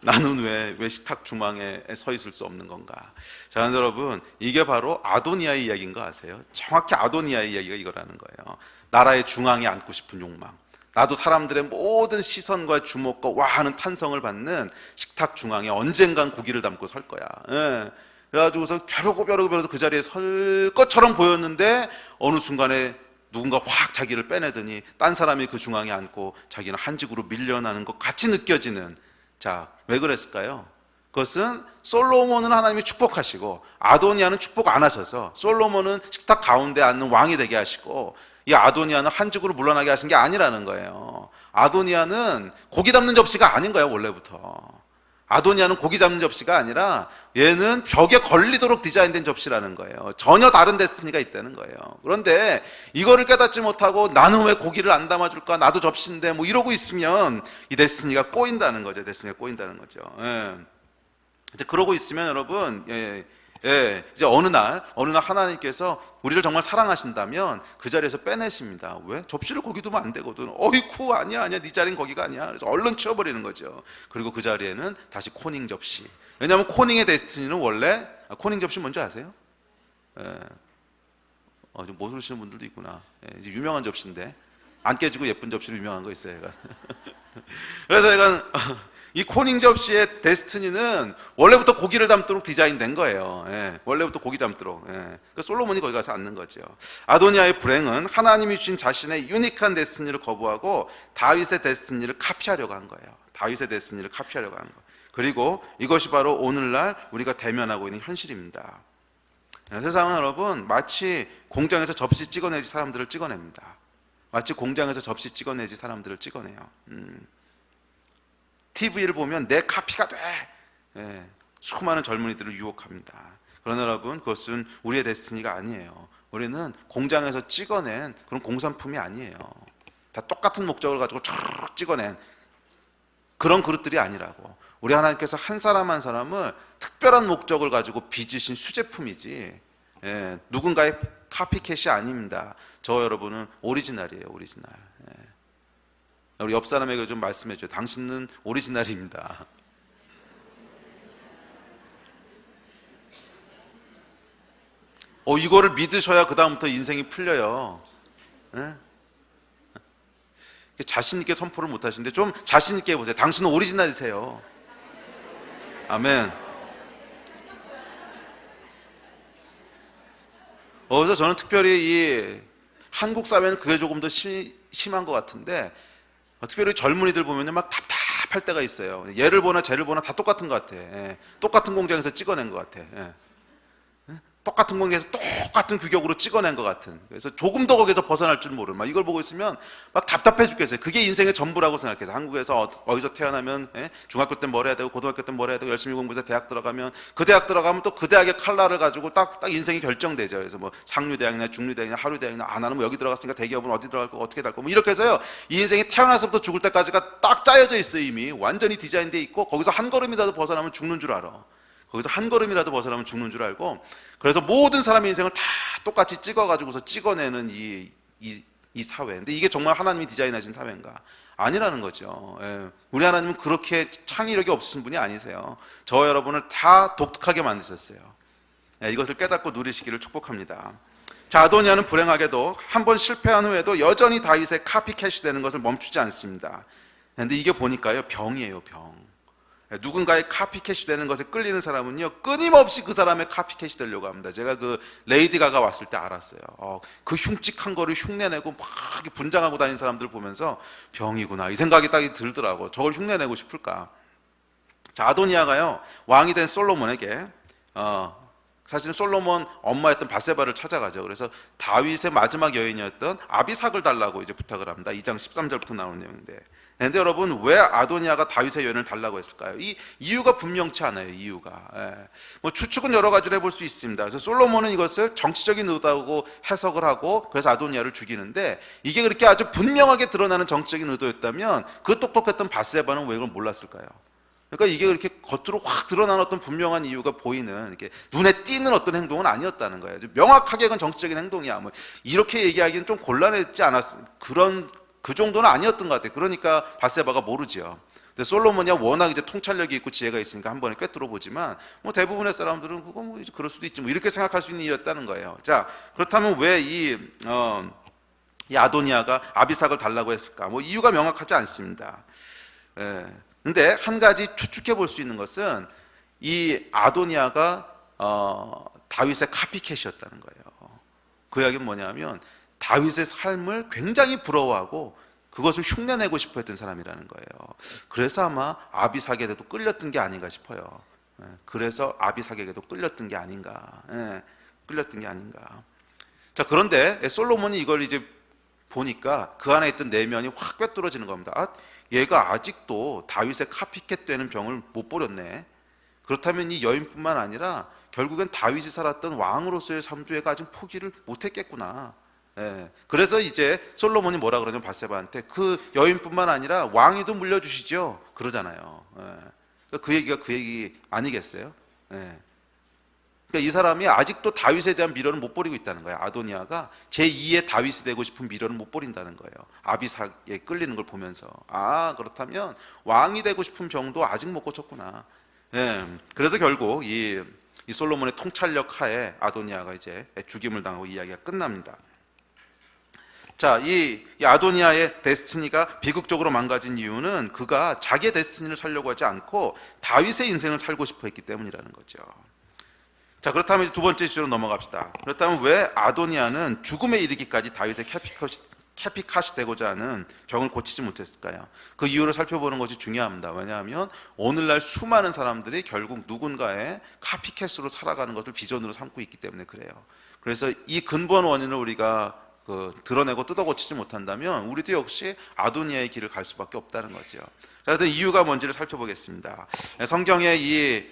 나는 왜 식탁 중앙에 서 있을 수 없는 건가? 자, 여러분, 이게 바로 아도니아의 이야기인 거 아세요? 정확히 아도니아의 이야기가 이거라는 거예요. 나라의 중앙에 앉고 싶은 욕망, 나도 사람들의 모든 시선과 주목과 와 하는 탄성을 받는 식탁 중앙에 언젠간 고기를 담고 설 거야. 예. 그래가지고서 벼르고 그 자리에 설 것처럼 보였는데 어느 순간에 누군가 확 자기를 빼내더니 딴 사람이 그 중앙에 앉고 자기는 한직으로 밀려나는 것 같이 느껴지는. 자, 왜 그랬을까요? 그것은 솔로몬은 하나님이 축복하시고 아도니아는 축복 안 하셔서 솔로몬은 식탁 가운데 앉는 왕이 되게 하시고 이 아도니아는 한직으로 물러나게 하신 게 아니라는 거예요. 아도니아는 고기 담는 접시가 아닌 거예요, 원래부터. 아도니아는 고기 잡는 접시가 아니라 얘는 벽에 걸리도록 디자인된 접시라는 거예요. 전혀 다른 데스티니가 있다는 거예요. 그런데 이거를 깨닫지 못하고 나는 왜 고기를 안 담아줄까? 나도 접시인데 뭐 이러고 있으면 이 데스티니가 꼬인다는 거죠. 데스티니가 꼬인다는 거죠. 예. 이제 그러고 있으면 여러분, 이제 어느 날 하나님께서 우리를 정말 사랑하신다면 그 자리에서 빼내십니다. 왜? 접시를 거기 두면 안 되거든. 어이쿠, 아니야, 네 자리는 거기가 아니야. 그래서 얼른 치워버리는 거죠. 그리고 그 자리에는 다시 코닝 접시. 왜냐하면 코닝의 데스티니는 원래, 코닝 접시 뭔지 아세요? 좀 모르시는 분들도 있구나. 이제 유명한 접시인데 안 깨지고 예쁜 접시로 유명한 거 있어요, 얘가. 그래서 얘가 이 코닝 접시의 데스티니는 원래부터 고기를 담도록 디자인된 거예요. 원래부터 고기 담도록. 그러니까 솔로몬이 거기 가서 앉는 거죠. 아도니아의 불행은 하나님이 주신 자신의 유니크한 데스티니를 거부하고 다윗의 데스티니를 카피하려고 한 거예요. 다윗의 데스티니를 카피하려고 한 거예요. 그리고 이것이 바로 오늘날 우리가 대면하고 있는 현실입니다. 세상은 여러분 마치 공장에서 접시 찍어내지 사람들을 찍어냅니다. 마치 공장에서 접시 찍어내지 사람들을 찍어내요. TV를 보면 내 카피가 돼. 수많은 젊은이들을 유혹합니다. 그러나 여러분 그것은 우리의 데스티니가 아니에요. 우리는 공장에서 찍어낸 그런 공산품이 아니에요. 다 똑같은 목적을 가지고 촤르륵 찍어낸 그런 그릇들이 아니라고. 우리 하나님께서 한 사람 한 사람을 특별한 목적을 가지고 빚으신 수제품이지 누군가의 카피캣이 아닙니다. 저 여러분은 오리지널이에요. 오리지널. 우리 옆 사람에게 좀 말씀해줘요. 당신은 오리지널입니다. 이거를 믿으셔야 그 다음부터 인생이 풀려요. 자신 있게 선포를 못 하시는데 좀 자신 있게 해보세요. 당신은 오리지널이세요. 아멘. 그래서 저는 특별히 이 한국 사회는 그게 조금 더 심한 것 같은데 특별히 젊은이들 보면 막 답답할 때가 있어요. 얘를 보나 쟤를 보나 다 똑같은 것 같아. 똑같은 공장에서 찍어낸 것 같아. 똑같은 공장에서 똑같은 규격으로 찍어낸 것 같은. 그래서 조금 더 거기서 벗어날 줄 모르는. 막 이걸 보고 있으면 막 답답해 죽겠어요. 그게 인생의 전부라고 생각해서 한국에서 어디서 태어나면 중학교 때 뭘 해야 되고 고등학교 때 뭘 해야 되고 열심히 공부해서 대학 들어가면 그 대학 들어가면 또 그 대학의 칼라를 가지고 딱 인생이 결정되죠. 그래서 뭐 상류대학이나 중류대학이나 하류대학이나 나는 뭐 여기 들어갔으니까 대기업은 어디 들어갈 거고 어떻게 될 거고 뭐 이렇게 해서요. 이 인생이 태어나서부터 죽을 때까지가 딱 짜여져 있어요. 이미 완전히 디자인되어 있고 거기서 한 걸음이라도 벗어나면 죽는 줄 알아. 거기서 한 걸음이라도 벗어나면 죽는 줄 알고 그래서 모든 사람의 인생을 다 똑같이 찍어가지고서 찍어내는 이 사회. 근데 이게 정말 하나님이 디자인하신 사회인가? 아니라는 거죠. 우리 하나님은 그렇게 창의력이 없으신 분이 아니세요. 저와 여러분을 다 독특하게 만드셨어요. 이것을 깨닫고 누리시기를 축복합니다. 자, 아도니아는 불행하게도 한 번 실패한 후에도 여전히 다윗의 카피캣이 되는 것을 멈추지 않습니다. 근데 이게 보니까요, 병이에요, 병. 누군가의 카피캣이 되는 것에 끌리는 사람은요 끊임없이 그 사람의 카피캣이 되려고 합니다. 제가 그 레이디 가가 왔을 때 알았어요. 그 흉측한 거를 흉내내고 막 분장하고 다니는 사람들 보면서 병이구나 이 생각이 딱 들더라고. 저걸 흉내내고 싶을까. 자, 아도니아가요 왕이 된 솔로몬에게 사실은 솔로몬 엄마였던 바세바를 찾아가죠. 그래서 다윗의 마지막 여인이었던 아비삭을 달라고 이제 부탁을 합니다. 2장 13절부터 나오는 내용인데. 그런데 여러분 왜 아도니아가 다윗의 여인을 달라고 했을까요? 이 이유가 분명치 않아요. 이유가 뭐 추측은 여러 가지로 해볼 수 있습니다. 그래서 솔로몬은 이것을 정치적인 의도라고 해석을 하고 그래서 아도니아를 죽이는데 이게 그렇게 아주 분명하게 드러나는 정치적인 의도였다면 그 똑똑했던 바세바는 왜 이걸 몰랐을까요? 그러니까 이게 그렇게 겉으로 확 드러나는 어떤 분명한 이유가 보이는 이렇게 눈에 띄는 어떤 행동은 아니었다는 거예요. 명확하게 그건 정치적인 행동이야. 뭐 이렇게 얘기하기는 좀 곤란했지 그 정도는 아니었던 것 같아요. 그러니까 바세바가 모르지요. 근데 솔로몬이야 워낙 이제 통찰력이 있고 지혜가 있으니까 한 번에 꿰뚫어 보지만 뭐 대부분의 사람들은 그거 뭐 이제 그럴 수도 있지 뭐 이렇게 생각할 수 있는 일이었다는 거예요. 자, 그렇다면 왜 이 이 아도니아가 아비삭을 달라고 했을까? 뭐 이유가 명확하지 않습니다. 근데 한 가지 추측해 볼 수 있는 것은 이 아도니아가 다윗의 카피캣이었다는 거예요. 그 이야기는 뭐냐면 다윗의 삶을 굉장히 부러워하고 그것을 흉내내고 싶어 했던 사람이라는 거예요. 그래서 아마 아비삭에게도 끌렸던 게 아닌가 싶어요. 그래서 아비삭에게도 끌렸던 게 아닌가. 끌렸던 게 아닌가. 자, 그런데 솔로몬이 이걸 이제 보니까 그 안에 있던 내면이 확 꿰뚫어지는 겁니다. 아, 얘가 아직도 다윗의 카피캣 되는 병을 못 버렸네. 그렇다면 이 여인뿐만 아니라 결국엔 다윗이 살았던 왕으로서의 삶도 얘가 아직 포기를 못했겠구나. 그래서 이제 솔로몬이 뭐라 그러냐면 밧세바한테 그 여인뿐만 아니라 왕위도 물려주시죠 그러잖아요. 그 얘기가 그 얘기 아니겠어요? 그러니까 이 사람이 아직도 다윗에 대한 미련을 못 버리고 있다는 거예요. 아도니아가 제2의 다윗이 되고 싶은 미련을 못 버린다는 거예요. 아비삭에 끌리는 걸 보면서 아, 그렇다면 왕이 되고 싶은 병도 아직 못 고쳤구나. 그래서 결국 이 솔로몬의 통찰력 하에 아도니아가 이제 죽임을 당하고 이야기가 끝납니다. 자, 이 아도니아의 데스티니가 비극적으로 망가진 이유는 그가 자기의 데스티니를 살려고 하지 않고 다윗의 인생을 살고 싶어 했기 때문이라는 거죠. 자, 그렇다면 이제 두 번째 주제로 넘어갑시다. 그렇다면 왜 아도니아는 죽음에 이르기까지 다윗의 캐피카시 되고자 하는 병을 고치지 못했을까요? 그 이유를 살펴보는 것이 중요합니다. 왜냐하면 오늘날 수많은 사람들이 결국 누군가의 카피캣으로 살아가는 것을 비전으로 삼고 있기 때문에 그래요. 그래서 이 근본 원인을 우리가 드러내고 뜯어고치지 못한다면 우리도 역시 아도니아의 길을 갈 수밖에 없다는 거죠. 자, 그 이유가 뭔지를 살펴보겠습니다. 성경의 이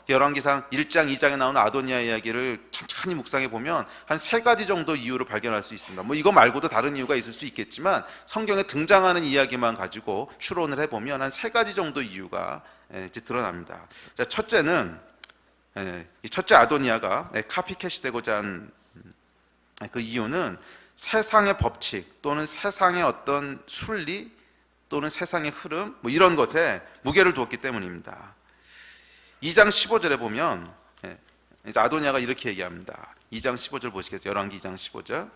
열왕기상 1장, 2장에 나오는 아도니아 이야기를 천천히 묵상해 보면 한 3가지 정도 이유를 발견할 수 있습니다. 뭐 이거 말고도 다른 이유가 있을 수 있겠지만 성경에 등장하는 이야기만 가지고 추론을 해보면 한 3가지 정도 이유가 이제 드러납니다. 자, 첫째는 이 첫째 아도니아가 카피캣이 되고자 한 그 이유는 세상의 법칙 또는 세상의 어떤 순리 또는 세상의 흐름 뭐 이런 것에 무게를 두었기 때문입니다. 2장 15절에 보면 아도니아가 이렇게 얘기합니다. 2장 15절 보시겠어요? 열왕기 2장 15절.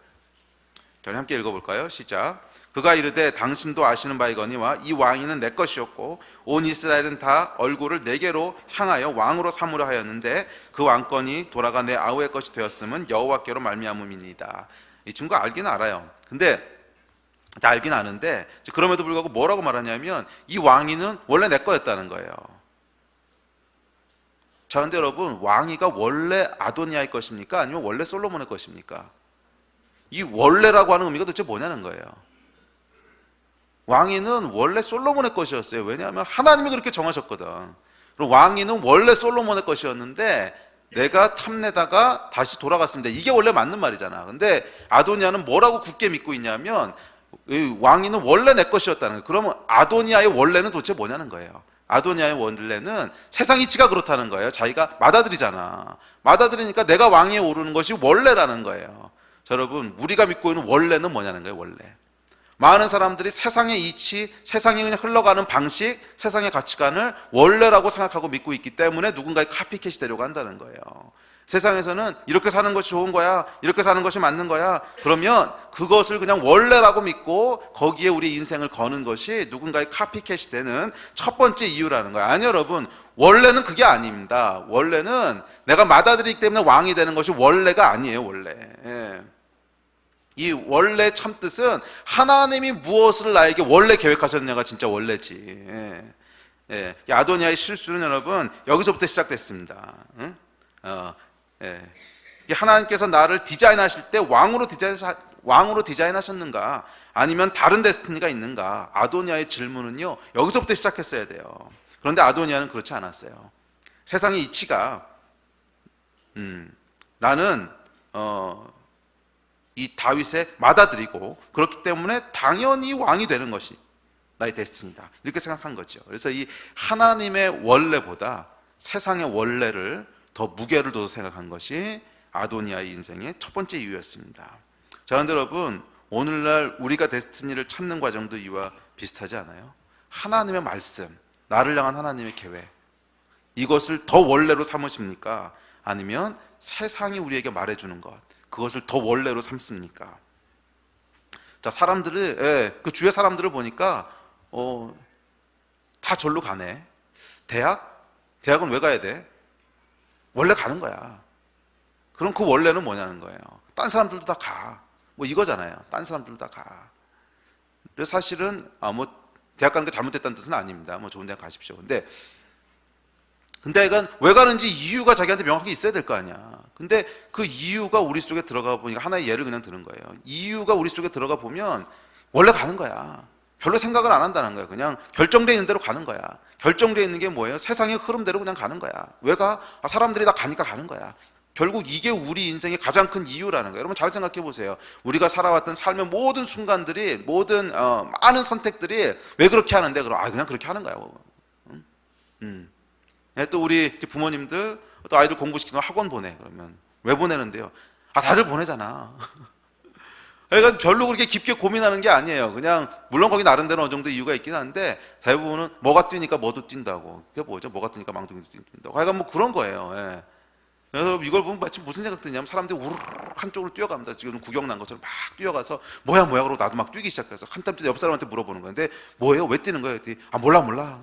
저희 함께 읽어볼까요? 시작. 그가 이르되 당신도 아시는 바이거니와 이 왕위는 내 것이었고 온 이스라엘은 다 얼굴을 내게로 향하여 왕으로 삼으려 하였는데 그 왕권이 돌아가 내 아우의 것이 되었음은 여호와께로 말미암음이니이다. 이 친구가 알긴 알아요. 근데 알긴 아는데 그럼에도 불구하고 뭐라고 말하냐면 이 왕위는 원래 내 거였다는 거예요. 자, 근데 여러분 왕위가 원래 아도니아의 것입니까? 아니면 원래 솔로몬의 것입니까? 이 원래라고 하는 의미가 도대체 뭐냐는 거예요. 왕위는 원래 솔로몬의 것이었어요. 왜냐하면 하나님이 그렇게 정하셨거든. 그럼 왕위는 원래 솔로몬의 것이었는데 내가 탐내다가 다시 돌아갔습니다. 이게 원래 맞는 말이잖아. 근데 아도니아는 뭐라고 굳게 믿고 있냐면 왕위는 원래 내 것이었다는 거예요. 그러면 아도니아의 원래는 도대체 뭐냐는 거예요. 아도니아의 원래는 세상 이치가 그렇다는 거예요. 자기가 맏아들이잖아. 맏아들이니까 내가 왕위에 오르는 것이 원래라는 거예요. 자, 여러분 우리가 믿고 있는 원래는 뭐냐는 거예요. 원래. 많은 사람들이 세상의 이치, 세상이 그냥 흘러가는 방식, 세상의 가치관을 원래라고 생각하고 믿고 있기 때문에 누군가의 카피캣이 되려고 한다는 거예요. 세상에서는 이렇게 사는 것이 좋은 거야, 이렇게 사는 것이 맞는 거야. 그러면 그것을 그냥 원래라고 믿고 거기에 우리 인생을 거는 것이 누군가의 카피캣이 되는 첫 번째 이유라는 거예요. 아니 여러분, 원래는 그게 아닙니다. 원래는 내가 맏아들이기 때문에 왕이 되는 것이 원래가 아니에요. 원래. 이 원래 참 뜻은 하나님이 무엇을 나에게 원래 계획하셨냐가 진짜 원래지. 아도니아의 실수는 여러분 여기서부터 시작됐습니다. 하나님께서 나를 디자인하실 때 왕으로 디자인하셨는가 아니면 다른 데스티니가 있는가? 아도니아의 질문은요 여기서부터 시작했어야 돼요. 그런데 아도니아는 그렇지 않았어요. 세상의 이치가 나는 이 다윗의 맏아들이고 그렇기 때문에 당연히 왕이 되는 것이 나의 데스티니다 이렇게 생각한 거죠. 그래서 이 하나님의 원래보다 세상의 원래를 더 무게를 둬서 생각한 것이 아도니아의 인생의 첫 번째 이유였습니다. 자, 그런데 여러분 오늘날 우리가 데스티니를 찾는 과정도 이와 비슷하지 않아요? 하나님의 말씀, 나를 향한 하나님의 계획 이것을 더 원래로 삼으십니까? 아니면 세상이 우리에게 말해주는 것 그것을 더 원래로 삼습니까? 자, 사람들을, 예, 그 주위의 사람들을 보니까 다 절로 가네. 대학은 왜 가야 돼? 원래 가는 거야. 그럼 그 원래는 뭐냐는 거예요. 딴 사람들도 다 가. 뭐 이거잖아요. 딴 사람들도 다 가. 그래서 사실은 뭐 대학 가는 게 잘못됐다는 뜻은 아닙니다. 뭐 좋은 대학 가십시오. 근데 이건 왜 가는지 이유가 자기한테 명확하게 있어야 될 거 아니야. 근데 그 이유가 우리 속에 들어가 보니까 하나의 예를 그냥 드는 거예요. 이유가 우리 속에 들어가 보면 원래 가는 거야. 별로 생각을 안 한다는 거야. 그냥 결정되어 있는 대로 가는 거야. 결정되어 있는 게 뭐예요? 세상의 흐름대로 그냥 가는 거야. 왜 가? 사람들이 다 가니까 가는 거야. 결국 이게 우리 인생의 가장 큰 이유라는 거예요. 여러분 잘 생각해 보세요. 우리가 살아왔던 삶의 모든 순간들이, 모든 많은 선택들이 왜 그렇게 하는데? 그럼 그냥 그렇게 하는 거야. 또 우리 부모님들 또 아이들 공부시키면 학원 보내. 그러면 왜 보내는데요? 다들 보내잖아. 그러니까 별로 그렇게 깊게 고민하는 게 아니에요. 그냥 물론 거기 나름대로 어느 정도 이유가 있긴 한데 대부분은 뭐가 뛰니까 뭐도 뛴다고. 그게 뭐죠? 뭐가 뛰니까 망둥이도 뛴다고. 그러니까 뭐 그런 거예요. 예. 그래서 이걸 보면 마치 무슨 생각 드냐면 사람들이 우르르 한쪽으로 뛰어갑니다. 지금 구경 난 것처럼 막 뛰어가서 뭐야 그러고 나도 막 뛰기 시작해서 한땀 뛰다 옆 사람한테 물어보는 건데 뭐예요? 왜 뛰는 거예요? 그랬더니 몰라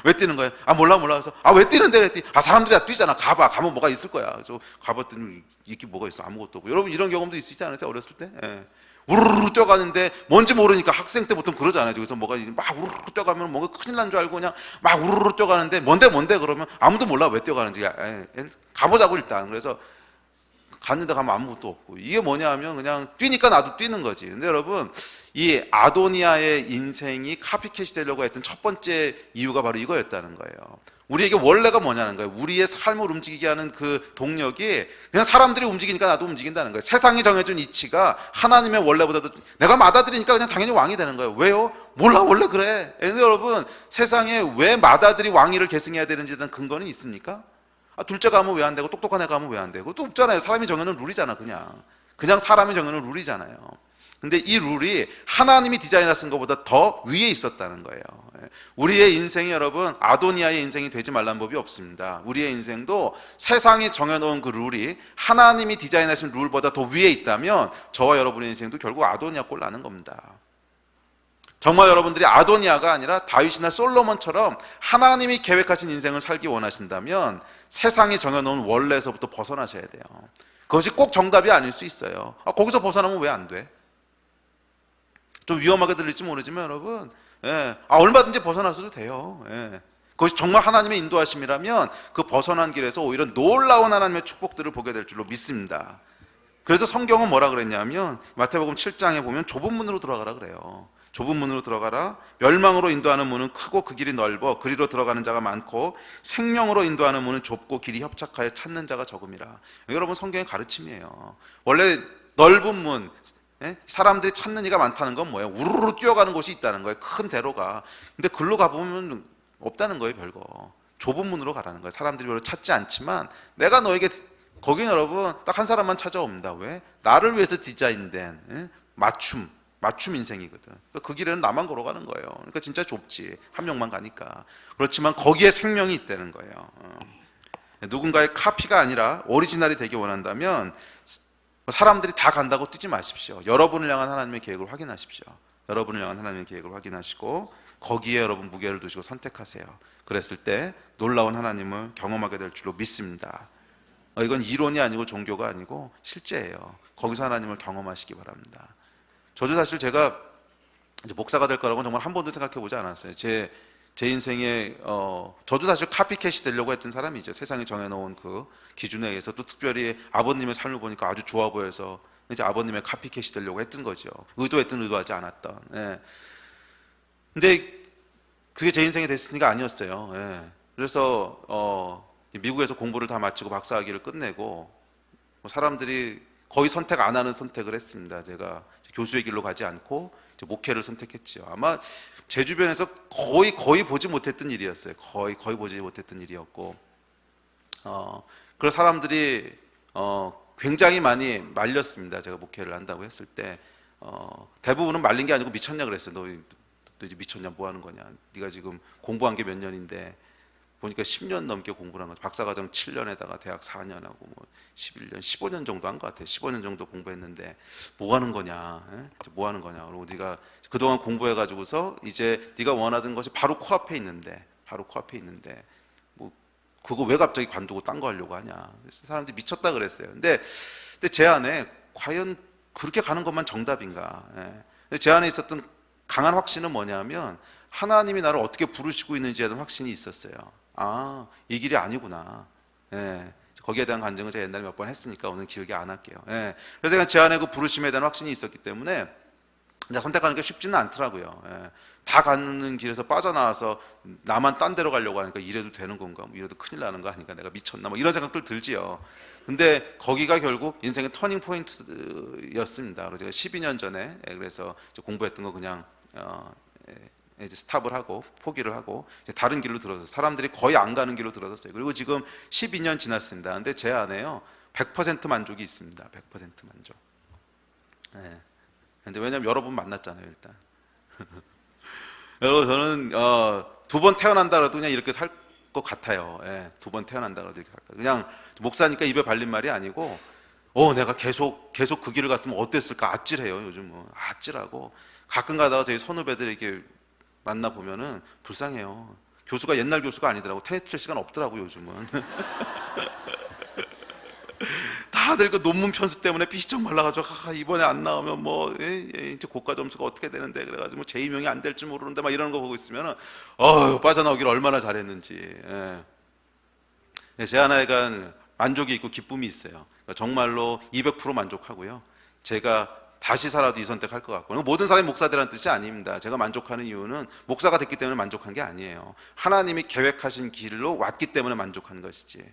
왜 뛰는 거예요? 몰라 그래서 왜 뛰는데? 그랬더니 사람들이 다 뛰잖아. 가면 뭐가 있을 거야. 그래서 가봤더니 이게 뭐가 있어? 아무것도 없고. 여러분 이런 경험도 있으시지 않으세요? 어렸을 때? 예. 우르르 뛰어가는데 뭔지 모르니까 학생 때 보통 그러잖아요. 여기서 뭐가 막 우르르 뛰어가면 뭔가 큰일 난 줄 알고 그냥 막 우르르 뛰어가는데 뭔데 그러면 아무도 몰라 왜 뛰어가는지. 가보자고 일단. 그래서 갔는데 가면 아무것도 없고. 이게 뭐냐 하면 그냥 뛰니까 나도 뛰는 거지. 근데 여러분 이 아도니아의 인생이 카피캣이 되려고 했던 첫 번째 이유가 바로 이거였다는 거예요. 우리에게 원래가 뭐냐는 거예요. 우리의 삶을 움직이게 하는 그 동력이 그냥 사람들이 움직이니까 나도 움직인다는 거예요. 세상이 정해준 이치가 하나님의 원래보다도 내가 받아들이니까 그냥 당연히 왕이 되는 거예요. 왜요? 몰라 원래 그래. 근데 여러분 세상에 왜 맏아들이 왕위를 계승해야 되는지에 대한 근거는 있습니까? 둘째가 하면 왜 안 되고 똑똑한 애가 하면 왜 안 되고 또 없잖아요. 사람이 정해놓은 룰이잖아. 그냥 사람이 정해놓은 룰이잖아요. 근데 이 룰이 하나님이 디자인하신 것보다 더 위에 있었다는 거예요. 우리의 인생이 여러분 아도니아의 인생이 되지 말라는 법이 없습니다. 우리의 인생도 세상이 정해놓은 그 룰이 하나님이 디자인하신 룰보다 더 위에 있다면 저와 여러분의 인생도 결국 아도니아 꼴 나는 겁니다. 정말 여러분들이 아도니아가 아니라 다윗이나 솔로몬처럼 하나님이 계획하신 인생을 살기 원하신다면 세상이 정해놓은 원래에서부터 벗어나셔야 돼요. 그것이 꼭 정답이 아닐 수 있어요. 거기서 벗어나면 왜 안 돼? 좀 위험하게 들릴지 모르지만 여러분 얼마든지 벗어나서도 돼요. 그것이 정말 하나님의 인도하심이라면 그 벗어난 길에서 오히려 놀라운 하나님의 축복들을 보게 될 줄로 믿습니다. 그래서 성경은 뭐라 그랬냐면 마태복음 7장에 보면 좁은 문으로 들어가라 그래요. 좁은 문으로 들어가라. 멸망으로 인도하는 문은 크고 그 길이 넓어 그리로 들어가는 자가 많고 생명으로 인도하는 문은 좁고 길이 협착하여 찾는 자가 적음이라. 여러분 성경의 가르침이에요. 원래 넓은 문, 사람들이 찾는 이가 많다는 건 뭐예요? 우르르 뛰어가는 곳이 있다는 거예요. 큰 대로가. 근데 글로 가보면 없다는 거예요. 별거. 좁은 문으로 가라는 거예요. 사람들이 별로 찾지 않지만 내가 너에게 거긴 여러분 딱 한 사람만 찾아옵니다. 왜? 나를 위해서 디자인된 맞춤 인생이거든. 그 길에는 나만 걸어가는 거예요. 그러니까 진짜 좁지. 한 명만 가니까. 그렇지만 거기에 생명이 있다는 거예요. 누군가의 카피가 아니라 오리지널이 되기 원한다면 사람들이 다 간다고 뛰지 마십시오. 여러분을 향한 하나님의 계획을 확인하십시오. 여러분을 향한 하나님의 계획을 확인하시고 거기에 여러분 무게를 두시고 선택하세요. 그랬을 때 놀라운 하나님을 경험하게 될 줄로 믿습니다. 이건 이론이 아니고 종교가 아니고 실제예요. 거기서 하나님을 경험하시기 바랍니다. 저도 사실 제가 이제 목사가 될 거라고는 정말 한 번도 생각해 보지 않았어요. 제 인생에 저도 사실 카피캣이 되려고 했던 사람이죠. 세상이 정해놓은 그 기준에 의해서 또 특별히 아버님의 삶을 보니까 아주 좋아 보여서 이제 아버님의 카피캣이 되려고 했던 거죠. 의도했든 의도하지 않았던. 근데 그게 제 인생이 됐으니까 아니었어요. 그래서 미국에서 공부를 다 마치고 박사학위를 끝내고 사람들이 거의 선택 안 하는 선택을 했습니다. 제가 교수의 길로 가지 않고 목회를 선택했죠. 아마 제 주변에서 거의 보지 못했던 일이었어요. 거의 보지 못했던 일이었고, 그래서 사람들이 굉장히 많이 말렸습니다. 제가 목회를 한다고 했을 때 대부분은 말린 게 아니고 미쳤냐 그랬어요. 너 이제 미쳤냐? 뭐 하는 거냐? 네가 지금 공부한 게 몇 년인데 보니까 10년 넘게 공부를 한 거죠. 박사과정 7년에다가 대학 4년하고 뭐 11년, 15년 정도 한 것 같아요. 15년 정도 공부했는데 뭐 하는 거냐? 뭐 하는 거냐? 그리고 네가 그동안 공부해가지고서 이제 네가 원하던 것이 바로 코앞에 있는데, 뭐 그거 왜 갑자기 관두고 딴 거 하려고 하냐? 그래서 사람들이 미쳤다 그랬어요. 근데 제 안에 과연 그렇게 가는 것만 정답인가? 근데 제 안에 있었던 강한 확신은 뭐냐면 하나님이 나를 어떻게 부르시고 있는지에 대한 확신이 있었어요. 아, 이 길이 아니구나. 거기에 대한 간증을 제가 옛날에 몇 번 했으니까 오늘 길게 안 할게요. 그래서 제가 제 안에 그 부르심에 대한 확신이 있었기 때문에 선택하는 게 쉽지는 않더라고요. 다 가는 길에서 빠져나와서 나만 딴 데로 가려고 하니까 이래도 되는 건가? 뭐 이래도 큰일 나는 거 아닌가? 내가 미쳤나? 뭐 이런 생각들 들지요. 근데 거기가 결국 인생의 터닝 포인트였습니다. 그래서 제가 12년 전에 그래서 공부했던 거 그냥 이제 스탑을 하고 포기를 하고 이제 다른 길로 들어서 사람들이 거의 안 가는 길로 들어섰어요. 그리고 지금 12년 지났습니다. 근데 제 안에요 100% 만족이 있습니다. 100% 만족. 근데 왜냐면 여러분 만났잖아요, 일단. 여러분 저는 2번 태어난다 그래도 그냥 이렇게 살 것 같아요. 2번 태어난다 그래도 이렇게 살 것. 그냥 목사니까 입에 발린 말이 아니고 내가 계속 그 길을 갔으면 어땠을까? 아찔해요. 요즘 뭐 아찔하고 가끔 가다가 저희 선후배들 이렇게 만나 보면은 불쌍해요. 교수가 옛날 교수가 아니더라고. 테니스 칠 시간 없더라고 요즘은. 다들 그 논문 편수 때문에 피시쩍 말라가지고 이번에 안 나오면 뭐 이제 고가 점수가 어떻게 되는데 그래가지고 제2명이 안 될지 모르는데 막 이런 거 보고 있으면은 빠져나오기를 얼마나 잘했는지. 제 하나에간 만족이 있고 기쁨이 있어요. 그러니까 정말로 200% 만족하고요. 제가 다시 살아도 이 선택할 것 같고, 모든 사람이 목사되라는 뜻이 아닙니다. 제가 만족하는 이유는 목사가 됐기 때문에 만족한 게 아니에요. 하나님이 계획하신 길로 왔기 때문에 만족한 것이지.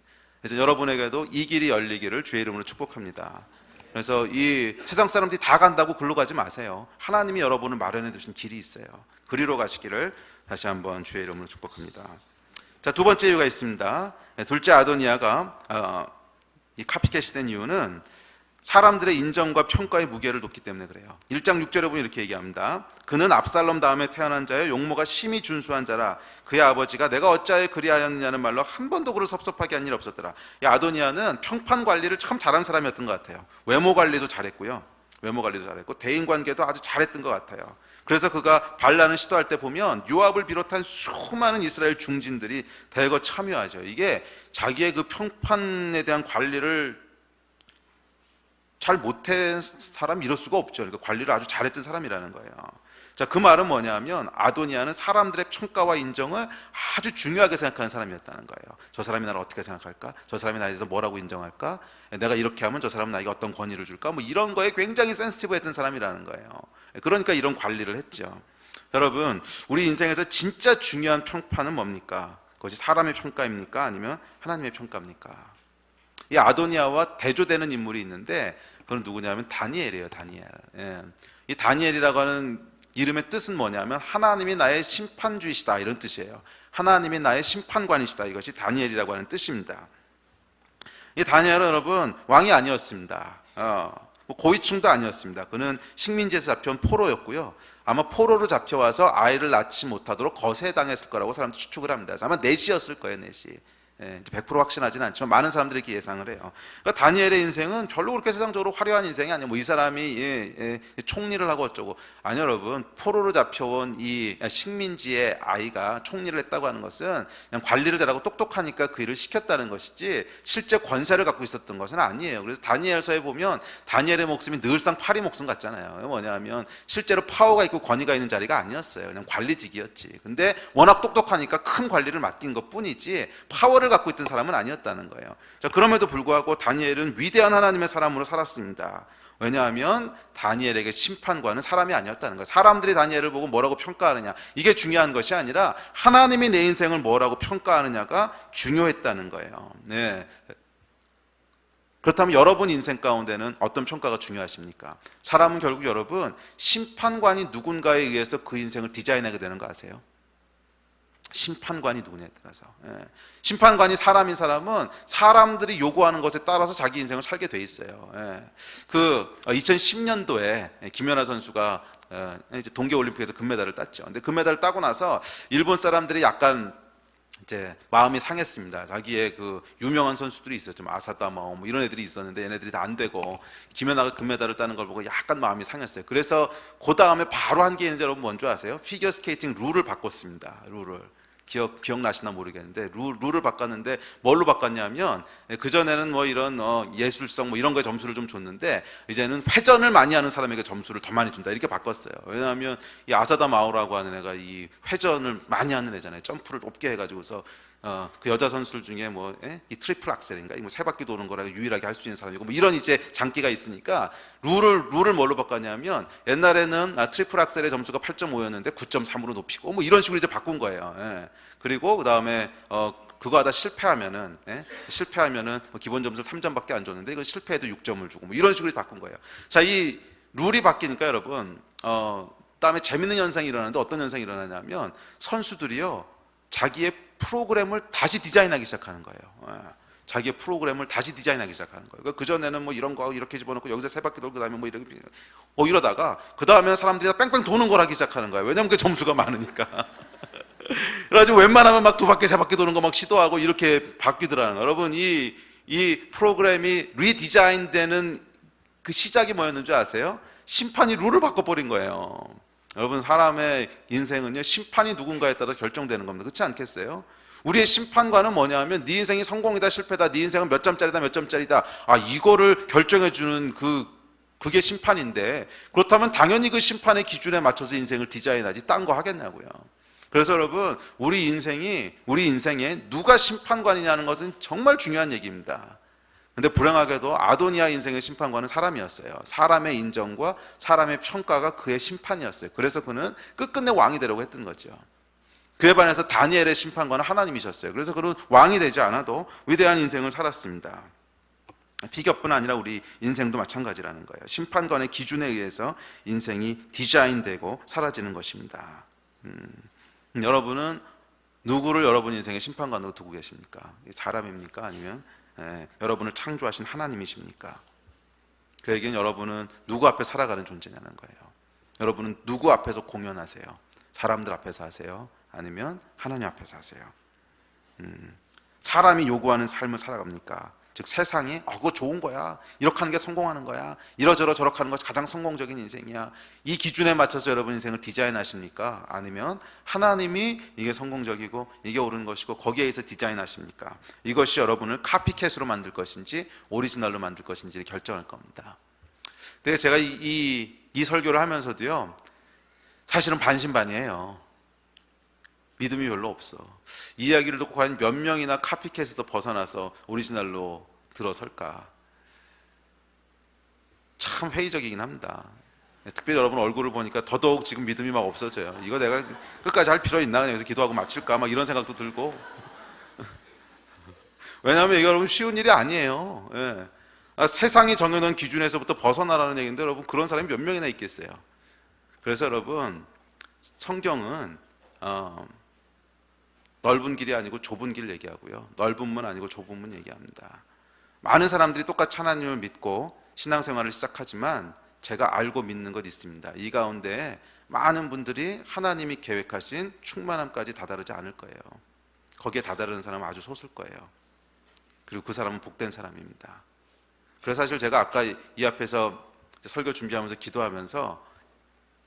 그래서 여러분에게도 이 길이 열리기를 주의 이름으로 축복합니다. 그래서 이 세상 사람들이 다 간다고 글로 가지 마세요. 하나님이 여러분을 마련해 두신 길이 있어요. 그리로 가시기를 다시 한번 주의 이름으로 축복합니다. 자, 두 번째 이유가 있습니다. 둘째 아도니아가 이 카피캣이 된 이유는 사람들의 인정과 평가의 무게를 놓기 때문에 그래요. 1장 6절에 보면 이렇게 얘기합니다. 그는 압살롬 다음에 태어난 자여 용모가 심히 준수한 자라. 그의 아버지가 내가 어찌하여 그리하였느냐는 말로 한 번도 그를 섭섭하게 한 일이 없었더라. 이 아도니아는 평판 관리를 참 잘한 사람이었던 것 같아요. 외모 관리도 잘했고요. 대인관계도 아주 잘했던 것 같아요. 그래서 그가 반란을 시도할 때 보면 요압을 비롯한 수많은 이스라엘 중진들이 대거 참여하죠. 이게 자기의 그 평판에 대한 관리를 잘 못한 사람 이럴 수가 없죠. 그러니까 관리를 아주 잘했던 사람이라는 거예요. 자, 그 말은 뭐냐면 아도니아는 사람들의 평가와 인정을 아주 중요하게 생각하는 사람이었다는 거예요. 저 사람이 나를 어떻게 생각할까? 저 사람이 나에 대해서 뭐라고 인정할까? 내가 이렇게 하면 저 사람은 나에게 어떤 권위를 줄까? 뭐 이런 거에 굉장히 센시티브했던 사람이라는 거예요. 그러니까 이런 관리를 했죠. 여러분, 우리 인생에서 진짜 중요한 평판은 뭡니까? 그것이 사람의 평가입니까? 아니면 하나님의 평가입니까? 이 아도니아와 대조되는 인물이 있는데 그건 누구냐면 다니엘이에요. 다니엘. 이 다니엘이라고 하는 이름의 뜻은 뭐냐면 하나님이 나의 심판주이시다 이런 뜻이에요. 하나님이 나의 심판관이시다. 이것이 다니엘이라고 하는 뜻입니다. 이 다니엘은 여러분 왕이 아니었습니다. 뭐 고위층도 아니었습니다. 그는 식민지에서 잡혀온 포로였고요. 아마 포로로 잡혀와서 아이를 낳지 못하도록 거세당했을 거라고 사람들이 추측을 합니다. 그래서 아마 넷이었을 거예요. 넷이. 100% 확신하지는 않지만 많은 사람들이 이렇게 예상을 해요. 그러니까 다니엘의 인생은 별로 그렇게 세상적으로 화려한 인생이 아니에요. 뭐 이 사람이 총리를 하고 어쩌고. 아니 여러분, 포로로 잡혀온 이 식민지의 아이가 총리를 했다고 하는 것은 그냥 관리를 잘하고 똑똑하니까 그 일을 시켰다는 것이지 실제 권세를 갖고 있었던 것은 아니에요. 그래서 다니엘서에 보면 다니엘의 목숨이 늘상 파리 목숨 같잖아요. 뭐냐면 실제로 파워가 있고 권위가 있는 자리가 아니었어요. 그냥 관리직이었지. 근데 워낙 똑똑하니까 큰 관리를 맡긴 것 뿐이지 파워를 갖고 있던 사람은 아니었다는 거예요. 자, 그럼에도 불구하고 다니엘은 위대한 하나님의 사람으로 살았습니다. 왜냐하면 다니엘에게 심판관은 사람이 아니었다는 거예요. 사람들이 다니엘을 보고 뭐라고 평가하느냐, 이게 중요한 것이 아니라 하나님이 내 인생을 뭐라고 평가하느냐가 중요했다는 거예요. 그렇다면 여러분 인생 가운데는 어떤 평가가 중요하십니까? 사람은 결국 여러분 심판관이 누군가에 의해서 그 인생을 디자인하게 되는 거 아세요? 심판관이 누구냐에 따라서. 심판관이 사람인 사람은 사람들이 요구하는 것에 따라서 자기 인생을 살게 돼 있어요. 그 2010년도에 김연아 선수가 이제 동계올림픽에서 금메달을 땄죠. 근데 금메달을 따고 나서 일본 사람들이 약간 이제 마음이 상했습니다. 자기의 그 유명한 선수들이 있었죠. 아사다마오 뭐 이런 애들이 있었는데 얘네들이 다 안 되고 김연아가 금메달을 따는 걸 보고 약간 마음이 상했어요. 그래서 그 다음에 바로 한 게 있는지 여러분 뭔지 아세요? 피겨 스케이팅 룰을 바꿨습니다. 룰을. 기억나시나 모르겠는데 룰을 바꿨는데 뭘로 바꿨냐면 그전에는 뭐 이런 예술성 뭐 이런 거에 점수를 좀 줬는데 이제는 회전을 많이 하는 사람에게 점수를 더 많이 준다 이렇게 바꿨어요. 왜냐하면 이 아사다 마오라고 하는 애가 이 회전을 많이 하는 애잖아요. 점프를 높게 해가지고서 그 여자 선수들 중에 뭐 이 트리플 악셀인가 뭐 세 바퀴 도는 거라 유일하게 할 수 있는 사람이고 뭐 이런 이제 장기가 있으니까 룰을 뭘로 바꿨냐면 옛날에는 트리플 악셀의 점수가 8.5였는데 9.3으로 높이고 뭐 이런 식으로 이제 바꾼 거예요. 예. 그리고 그 다음에 그거 하다 실패하면은 뭐 기본 점수를 3점밖에 안 줬는데 이건 실패해도 6점을 주고 뭐 이런 식으로 바꾼 거예요. 자, 이 룰이 바뀌니까 여러분 그다음에 재밌는 현상이 일어나는데 어떤 현상이 일어나냐면 선수들이요 자기의 프로그램을 다시 디자인하기 시작하는 거예요. 자기의 프로그램을 다시 디자인하기 시작하는 거예요. 그전에는 뭐 이런 거 이렇게 집어넣고 여기서 세 바퀴 돌고 그다음에 뭐 이렇게 이러다가 그 다음에 사람들이 다 뺑뺑 도는 걸 하기 시작하는 거예요. 왜냐면 그 점수가 많으니까. 그래가지고 웬만하면 막 두 바퀴 세 바퀴 도는 거 막 시도하고 이렇게 바뀌더라는 거예요. 여러분 이 프로그램이 리디자인되는 그 시작이 뭐였는지 아세요? 심판이 룰을 바꿔버린 거예요. 여러분 사람의 인생은요 심판이 누군가에 따라 결정되는 겁니다. 그렇지 않겠어요? 우리의 심판관은 뭐냐면 네 인생이 성공이다 실패다, 네 인생은 몇 점짜리다 몇 점짜리다, 이거를 결정해주는 그게 심판인데, 그렇다면 당연히 그 심판의 기준에 맞춰서 인생을 디자인하지 딴 거 하겠냐고요. 그래서 여러분 우리 인생에 누가 심판관이냐는 것은 정말 중요한 얘기입니다. 근데 불행하게도 아도니아 인생의 심판관은 사람이었어요. 사람의 인정과 사람의 평가가 그의 심판이었어요. 그래서 그는 끝끝내 왕이 되려고 했던 거죠. 그에 반해서 다니엘의 심판관은 하나님이셨어요. 그래서 그는 왕이 되지 않아도 위대한 인생을 살았습니다. 피겨뿐 아니라 우리 인생도 마찬가지라는 거예요. 심판관의 기준에 의해서 인생이 디자인되고 사라지는 것입니다. 여러분은 누구를 여러분 인생의 심판관으로 두고 계십니까? 사람입니까? 아니면 여러분을 창조하신 하나님이십니까? 그에게는 여러분은 누구 앞에 살아가는 존재냐는 거예요. 여러분은 누구 앞에서 공연하세요? 사람들 앞에서 하세요? 아니면 하나님 앞에서 하세요? 사람이 요구하는 삶을 살아갑니까? 즉 세상이 그거 좋은 거야, 이렇게 하는 게 성공하는 거야, 이러저러 저렇게 하는 것이 가장 성공적인 인생이야, 이 기준에 맞춰서 여러분 인생을 디자인하십니까? 아니면 하나님이 이게 성공적이고 이게 옳은 것이고 거기에 의해서 디자인하십니까? 이것이 여러분을 카피캣으로 만들 것인지 오리지널로 만들 것인지 결정할 겁니다. 근데 제가 이 설교를 하면서도요 사실은 반신반의해요. 믿음이 별로 없어. 이 이야기를 듣고 과연 몇 명이나 카피캣에서 벗어나서 오리지널로 들어설까? 참 회의적이긴 합니다. 특별히 여러분 얼굴을 보니까 더더욱 지금 믿음이 막 없어져요. 이거 내가 끝까지 할 필요 있나? 그냥 여기서 기도하고 마칠까? 막 이런 생각도 들고. 왜냐하면 이게 여러분 쉬운 일이 아니에요. 세상이 정해놓은 기준에서부터 벗어나라는 얘기인데 여러분 그런 사람이 몇 명이나 있겠어요? 그래서 여러분 성경은 넓은 길이 아니고 좁은 길 얘기하고요, 넓은 문 아니고 좁은 문 얘기합니다. 많은 사람들이 똑같이 하나님을 믿고 신앙생활을 시작하지만 제가 알고 믿는 것 있습니다. 이 가운데 많은 분들이 하나님이 계획하신 충만함까지 다다르지 않을 거예요. 거기에 다다르는 사람은 아주 소수일 거예요. 그리고 그 사람은 복된 사람입니다. 그래서 사실 제가 아까 이 앞에서 설교 준비하면서 기도하면서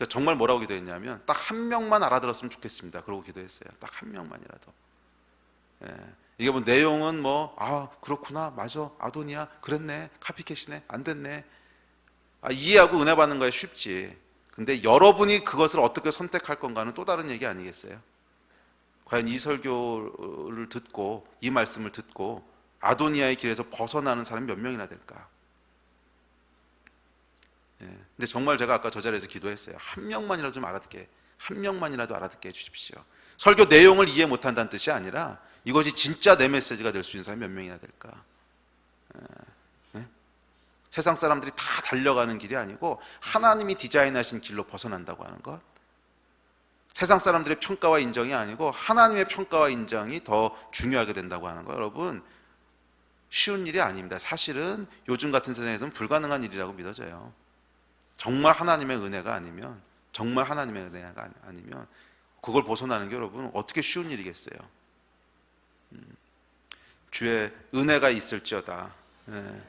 정말 뭐라고 기도했냐면 딱 한 명만 알아들었으면 좋겠습니다. 그러고 기도했어요. 딱 한 명만이라도. 이게 뭐 내용은 그렇구나, 맞아, 아도니아 그랬네, 카피캣이네, 안 됐네, 이해하고 은혜 받는 거야 쉽지. 근데 여러분이 그것을 어떻게 선택할 건가는 또 다른 얘기 아니겠어요? 과연 이 설교를 듣고 이 말씀을 듣고 아도니아의 길에서 벗어나는 사람이 몇 명이나 될까? 근데 정말 제가 아까 저 자리에서 기도했어요. 한 명만이라도 좀 알아듣게, 한 명만이라도 알아듣게 해주십시오. 설교 내용을 이해 못한다는 뜻이 아니라 이것이 진짜 내 메시지가 될 수 있는 사람이 몇 명이나 될까? 세상 사람들이 다 달려가는 길이 아니고 하나님이 디자인하신 길로 벗어난다고 하는 것, 세상 사람들의 평가와 인정이 아니고 하나님의 평가와 인정이 더 중요하게 된다고 하는 거, 여러분 쉬운 일이 아닙니다. 사실은 요즘 같은 세상에서는 불가능한 일이라고 믿어져요. 정말 하나님의 은혜가 아니면, 정말 하나님의 은혜가 아니면 그걸 벗어나는 게 여러분 어떻게 쉬운 일이겠어요? 주의 은혜가 있을지어다. 예.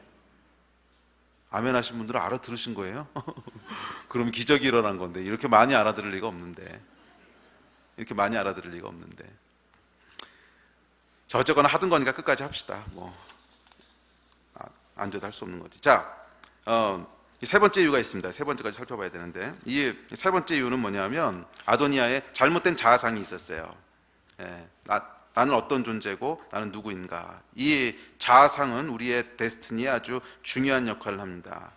아멘 하신 분들은 알아들으신 거예요? 그럼 기적이 일어난 건데 이렇게 많이 알아들을 리가 없는데 이렇게 많이 알아들을 리가 없는데 자, 어쨌거나 하던 거니까 끝까지 합시다. 안 돼도 할 수 없는 거지. 자, 이 세 번째 이유가 있습니다. 세 번째까지 살펴봐야 되는데 이 세 번째 이유는 뭐냐면 아도니아의 잘못된 자아상이 있었어요. 예, 나는 어떤 존재고 나는 누구인가. 이 자아상은 우리의 데스티니에 아주 중요한 역할을 합니다.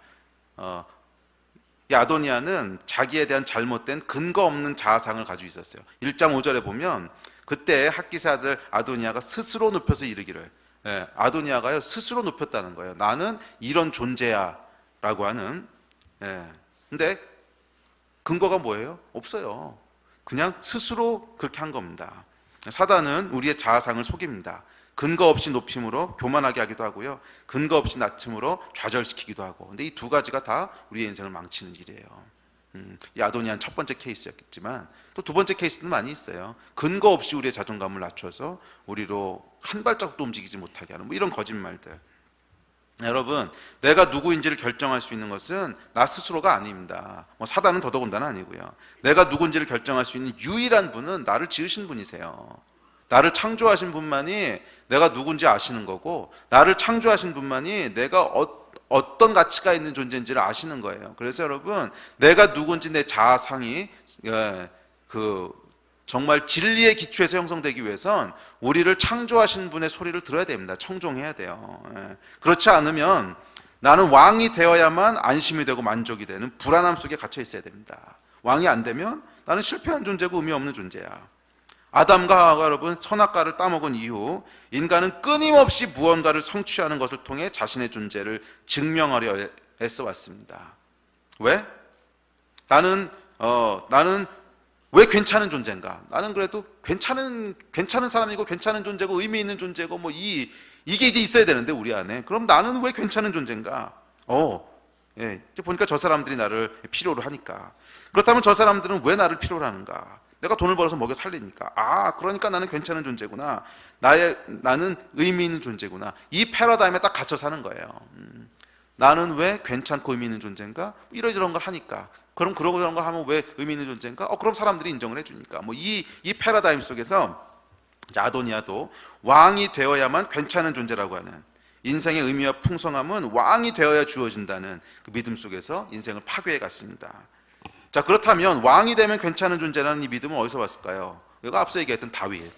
이 아도니아는 자기에 대한 잘못된 근거 없는 자아상을 가지고 있었어요. 1장 5절에 보면 그때 학기세 아들 아도니아가 스스로 눕혀서 이르기를, 아도니아가요 스스로 눕혔다는 거예요. 나는 이런 존재야 라고 하는. 근데 근거가 뭐예요? 없어요. 그냥 스스로 그렇게 한 겁니다. 사단은 우리의 자아상을 속입니다. 근거 없이 높임으로 교만하게 하기도 하고요, 근거 없이 낮춤으로 좌절시키기도 하고. 근데 이 두 가지가 다 우리의 인생을 망치는 일이에요. 이 아도니아는 첫 번째 케이스였겠지만 또 두 번째 케이스도 많이 있어요. 근거 없이 우리의 자존감을 낮춰서 우리로 한 발짝도 움직이지 못하게 하는 이런 거짓말들. 여러분, 내가 누구인지를 결정할 수 있는 것은 나 스스로가 아닙니다. 사단은 더더군다나 아니고요. 내가 누군지를 결정할 수 있는 유일한 분은 나를 지으신 분이세요. 나를 창조하신 분만이 내가 누군지 아시는 거고, 나를 창조하신 분만이 내가 어떤 가치가 있는 존재인지를 아시는 거예요. 그래서 여러분, 내가 누군지 내 자아상이 정말 진리의 기초에서 형성되기 위해선 우리를 창조하신 분의 소리를 들어야 됩니다. 청종해야 돼요. 그렇지 않으면 나는 왕이 되어야만 안심이 되고 만족이 되는 불안함 속에 갇혀 있어야 됩니다. 왕이 안 되면 나는 실패한 존재고 의미 없는 존재야. 아담과 하와가 여러분 선악과를 따먹은 이후 인간은 끊임없이 무언가를 성취하는 것을 통해 자신의 존재를 증명하려 애써 왔습니다. 왜? 나는 왜 괜찮은 존재인가? 나는 그래도 괜찮은 사람이고 괜찮은 존재고 의미 있는 존재고 이게 이제 있어야 되는데 우리 안에. 그럼 나는 왜 괜찮은 존재인가? 이제 보니까 저 사람들이 나를 필요로 하니까. 그렇다면 저 사람들은 왜 나를 필요로 하는가? 내가 돈을 벌어서 먹여 살리니까. 그러니까 나는 괜찮은 존재구나. 나는 의미 있는 존재구나. 이 패러다임에 딱 갇혀 사는 거예요. 나는 왜 괜찮고 의미 있는 존재인가? 이러저런 걸 하니까. 그럼 그런 걸 하면 왜 의미 있는 존재인가? 그럼 사람들이 인정을 해주니까. 이 패러다임 속에서 아도니아도 왕이 되어야만 괜찮은 존재라고 하는, 인생의 의미와 풍성함은 왕이 되어야 주어진다는 그 믿음 속에서 인생을 파괴해 갔습니다. 자, 그렇다면 왕이 되면 괜찮은 존재라는 이 믿음은 어디서 왔을까요? 이거 앞서 얘기했던 다윗의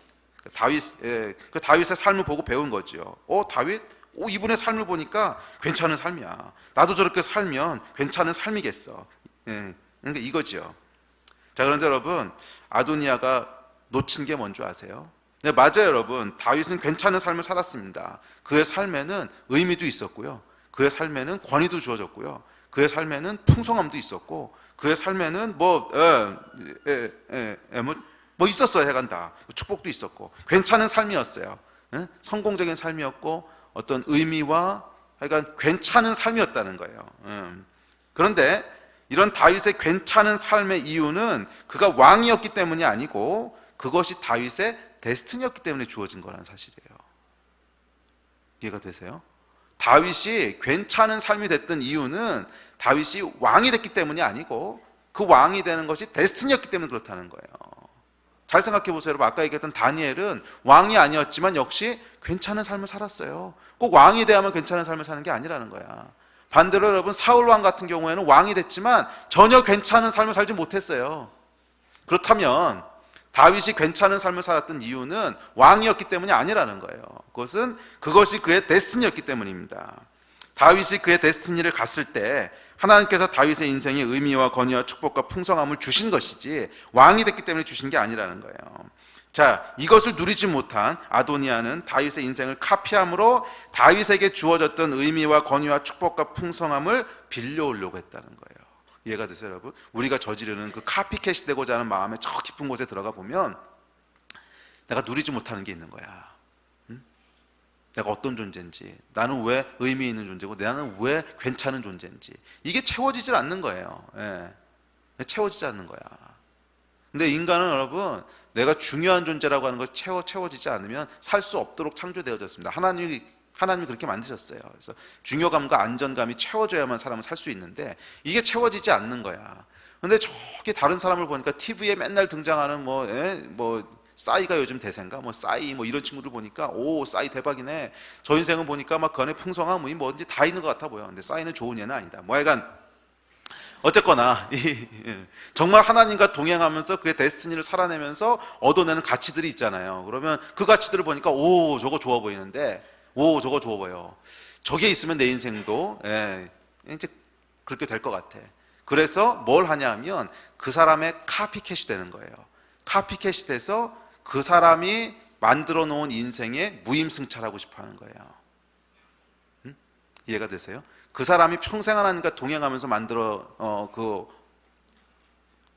삶을 보고 배운 거죠. 다윗? 이분의 삶을 보니까 괜찮은 삶이야. 나도 저렇게 살면 괜찮은 삶이겠어. 그러니까 이거죠. 자, 그런데 여러분, 아도니아가 놓친 게 뭔지 아세요? 네, 맞아요, 여러분. 다윗은 괜찮은 삶을 살았습니다. 그의 삶에는 의미도 있었고요, 그의 삶에는 권위도 주어졌고요, 그의 삶에는 풍성함도 있었고, 그의 삶에는 있었어요. 해간다. 축복도 있었고 괜찮은 삶이었어요. 성공적인 삶이었고 어떤 의미와 하여간 괜찮은 삶이었다는 거예요. 그런데 이런 다윗의 괜찮은 삶의 이유는 그가 왕이었기 때문이 아니고 그것이 다윗의 데스티니였기 때문에 주어진 거라는 사실이에요. 이해가 되세요? 다윗이 괜찮은 삶이 됐던 이유는 다윗이 왕이 됐기 때문이 아니고 그 왕이 되는 것이 데스티니였기 때문에 그렇다는 거예요. 잘 생각해 보세요. 여러분, 아까 얘기했던 다니엘은 왕이 아니었지만 역시 괜찮은 삶을 살았어요. 꼭 왕이 돼야만 괜찮은 삶을 사는 게 아니라는 거야. 반대로 여러분, 사울 왕 같은 경우에는 왕이 됐지만 전혀 괜찮은 삶을 살지 못했어요. 그렇다면 다윗이 괜찮은 삶을 살았던 이유는 왕이었기 때문이 아니라는 거예요. 그것이 그의 데스티니였기 때문입니다. 다윗이 그의 데스티니를 갔을 때 하나님께서 다윗의 인생에 의미와 권위와 축복과 풍성함을 주신 것이지 왕이 됐기 때문에 주신 게 아니라는 거예요. 자, 이것을 누리지 못한 아도니아는 다윗의 인생을 카피함으로 다윗에게 주어졌던 의미와 권위와 축복과 풍성함을 빌려오려고 했다는 거예요. 이해가 되세요, 여러분? 우리가 저지르는 그 카피캣이 되고자 하는 마음의 저 깊은 곳에 들어가 보면 내가 누리지 못하는 게 있는 거야. 내가 어떤 존재인지, 나는 왜 의미 있는 존재고 나는 왜 괜찮은 존재인지 이게 채워지질 않는 거예요. 채워지지 않는 거야. 근데 인간은 여러분, 내가 중요한 존재라고 하는 걸 채워지지 않으면 살 수 없도록 창조되어졌습니다. 하나님이 그렇게 만드셨어요. 그래서 중요감과 안전감이 채워져야만 사람은 살 수 있는데 이게 채워지지 않는 거야. 근데 저기 다른 사람을 보니까 TV에 맨날 등장하는 싸이가 요즘 대세인가? 싸이 이런 친구들 보니까 오, 싸이 대박이네. 저 인생은 보니까 막 그 안에 풍성함이 뭔지 다 있는 것 같아 보여. 근데 싸이는 좋은 애는 아니다. 하여간 어쨌거나 정말 하나님과 동행하면서 그의 데스티니를 살아내면서 얻어내는 가치들이 있잖아요. 그러면 그 가치들을 보니까 오, 저거 좋아 보이는데, 오, 저거 좋아 보여. 저게 있으면 내 인생도 이제 그렇게 될 것 같아. 그래서 뭘 하냐면 그 사람의 카피캣이 되는 거예요. 카피캣이 돼서 그 사람이 만들어 놓은 인생에 무임승차하고 싶어 하는 거예요. 이해가 되세요? 그 사람이 평생 하나님과 동행하면서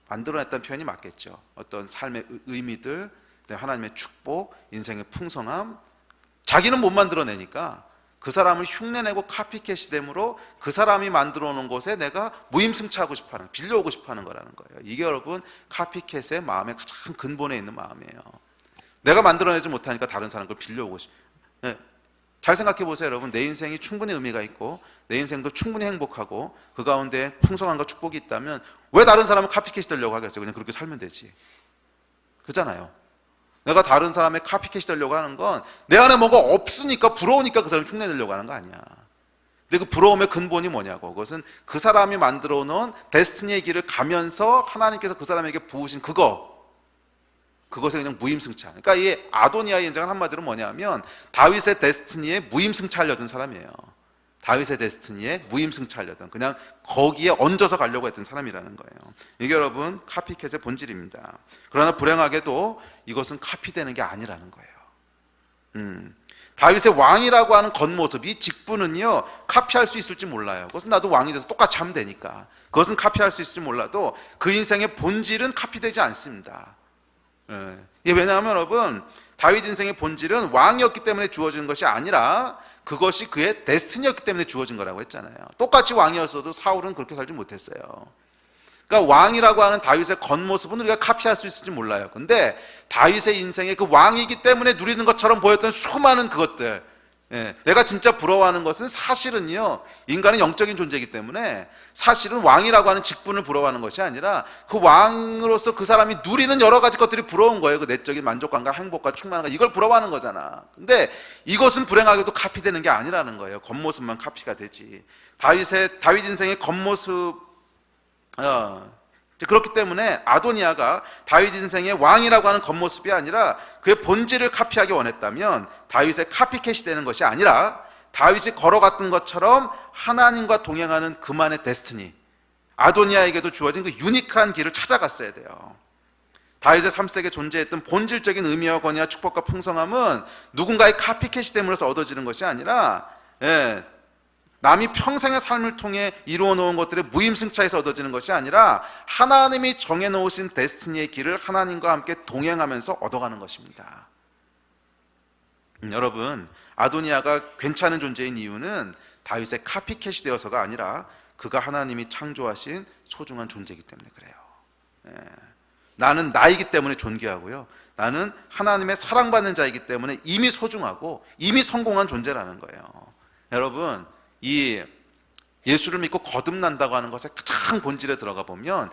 만들어냈다는 표현이 맞겠죠. 어떤 삶의 의미들, 하나님의 축복, 인생의 풍성함, 자기는 못 만들어내니까 그 사람을 흉내내고 카피캣이 되므로 그 사람이 만들어 놓은 곳에 내가 무임승차하고 싶어하는, 빌려오고 싶어하는 거라는 거예요. 이게 여러분 카피캣의 마음의 가장 근본에 있는 마음이에요. 내가 만들어내지 못하니까 다른 사람 걸 빌려오고 싶어. 잘 생각해 보세요, 여러분. 내 인생이 충분히 의미가 있고 내 인생도 충분히 행복하고 그 가운데 풍성함과 축복이 있다면 왜 다른 사람은 카피캣이 되려고 하겠어요? 그냥 그렇게 살면 되지. 그렇잖아요. 내가 다른 사람의 카피캣이 되려고 하는 건 내 안에 뭔가 없으니까, 부러우니까 그 사람을 흉내내려고 하는 거 아니야. 근데 그 부러움의 근본이 뭐냐고. 그것은 그 사람이 만들어 놓은 데스티니의 길을 가면서 하나님께서 그 사람에게 부으신 그것에 그냥 무임승차. 그러니까 이 아도니아의 인생은 한마디로 뭐냐면 다윗의 데스티니에 무임승차하려던 사람이에요. 다윗의 데스티니에 무임승차하려던, 그냥 거기에 얹어서 가려고 했던 사람이라는 거예요. 이게 여러분 카피캣의 본질입니다. 그러나 불행하게도 이것은 카피되는 게 아니라는 거예요. 다윗의 왕이라고 하는 겉모습, 이 직분은요 카피할 수 있을지 몰라요. 그것은 나도 왕이 돼서 똑같이 하면 되니까 그것은 카피할 수 있을지 몰라도 그 인생의 본질은 카피되지 않습니다. 이게 왜냐하면 여러분, 다윗 인생의 본질은 왕이었기 때문에 주어진 것이 아니라 그것이 그의 데스티니였기 때문에 주어진 거라고 했잖아요. 똑같이 왕이었어도 사울은 그렇게 살지 못했어요. 그러니까 왕이라고 하는 다윗의 겉모습은 우리가 카피할 수 있을지 몰라요. 근데 다윗의 인생에 그 왕이기 때문에 누리는 것처럼 보였던 수많은 그것들, 내가 진짜 부러워하는 것은 사실은요, 인간은 영적인 존재이기 때문에 사실은 왕이라고 하는 직분을 부러워하는 것이 아니라 그 왕으로서 그 사람이 누리는 여러 가지 것들이 부러운 거예요. 그 내적인 만족감과 행복과 충만함과 이걸 부러워하는 거잖아. 근데 이것은 불행하게도 카피되는 게 아니라는 거예요. 겉모습만 카피가 되지. 다윗 인생의 겉모습, 그렇기 때문에 아도니아가 다윗 인생의 왕이라고 하는 겉모습이 아니라 그의 본질을 카피하기 원했다면 다윗의 카피캣이 되는 것이 아니라 다윗이 걸어갔던 것처럼 하나님과 동행하는 그만의 데스티니, 아도니아에게도 주어진 그 유니크한 길을 찾아갔어야 돼요. 다윗의 삶 속에 존재했던 본질적인 의미와 권위와 축복과 풍성함은 누군가의 카피캣이 됨으로써 얻어지는 것이 아니라 남이 평생의 삶을 통해 이루어 놓은 것들의 무임승차에서 얻어지는 것이 아니라 하나님이 정해놓으신 데스티니의 길을 하나님과 함께 동행하면서 얻어가는 것입니다. 여러분, 아도니아가 괜찮은 존재인 이유는 다윗의 카피캣이 되어서가 아니라 그가 하나님이 창조하신 소중한 존재이기 때문에 그래요. 나는 나이기 때문에 존귀하고요, 나는 하나님의 사랑받는 자이기 때문에 이미 소중하고 이미 성공한 존재라는 거예요. 여러분, 이 예수를 믿고 거듭난다고 하는 것의 가장 본질에 들어가 보면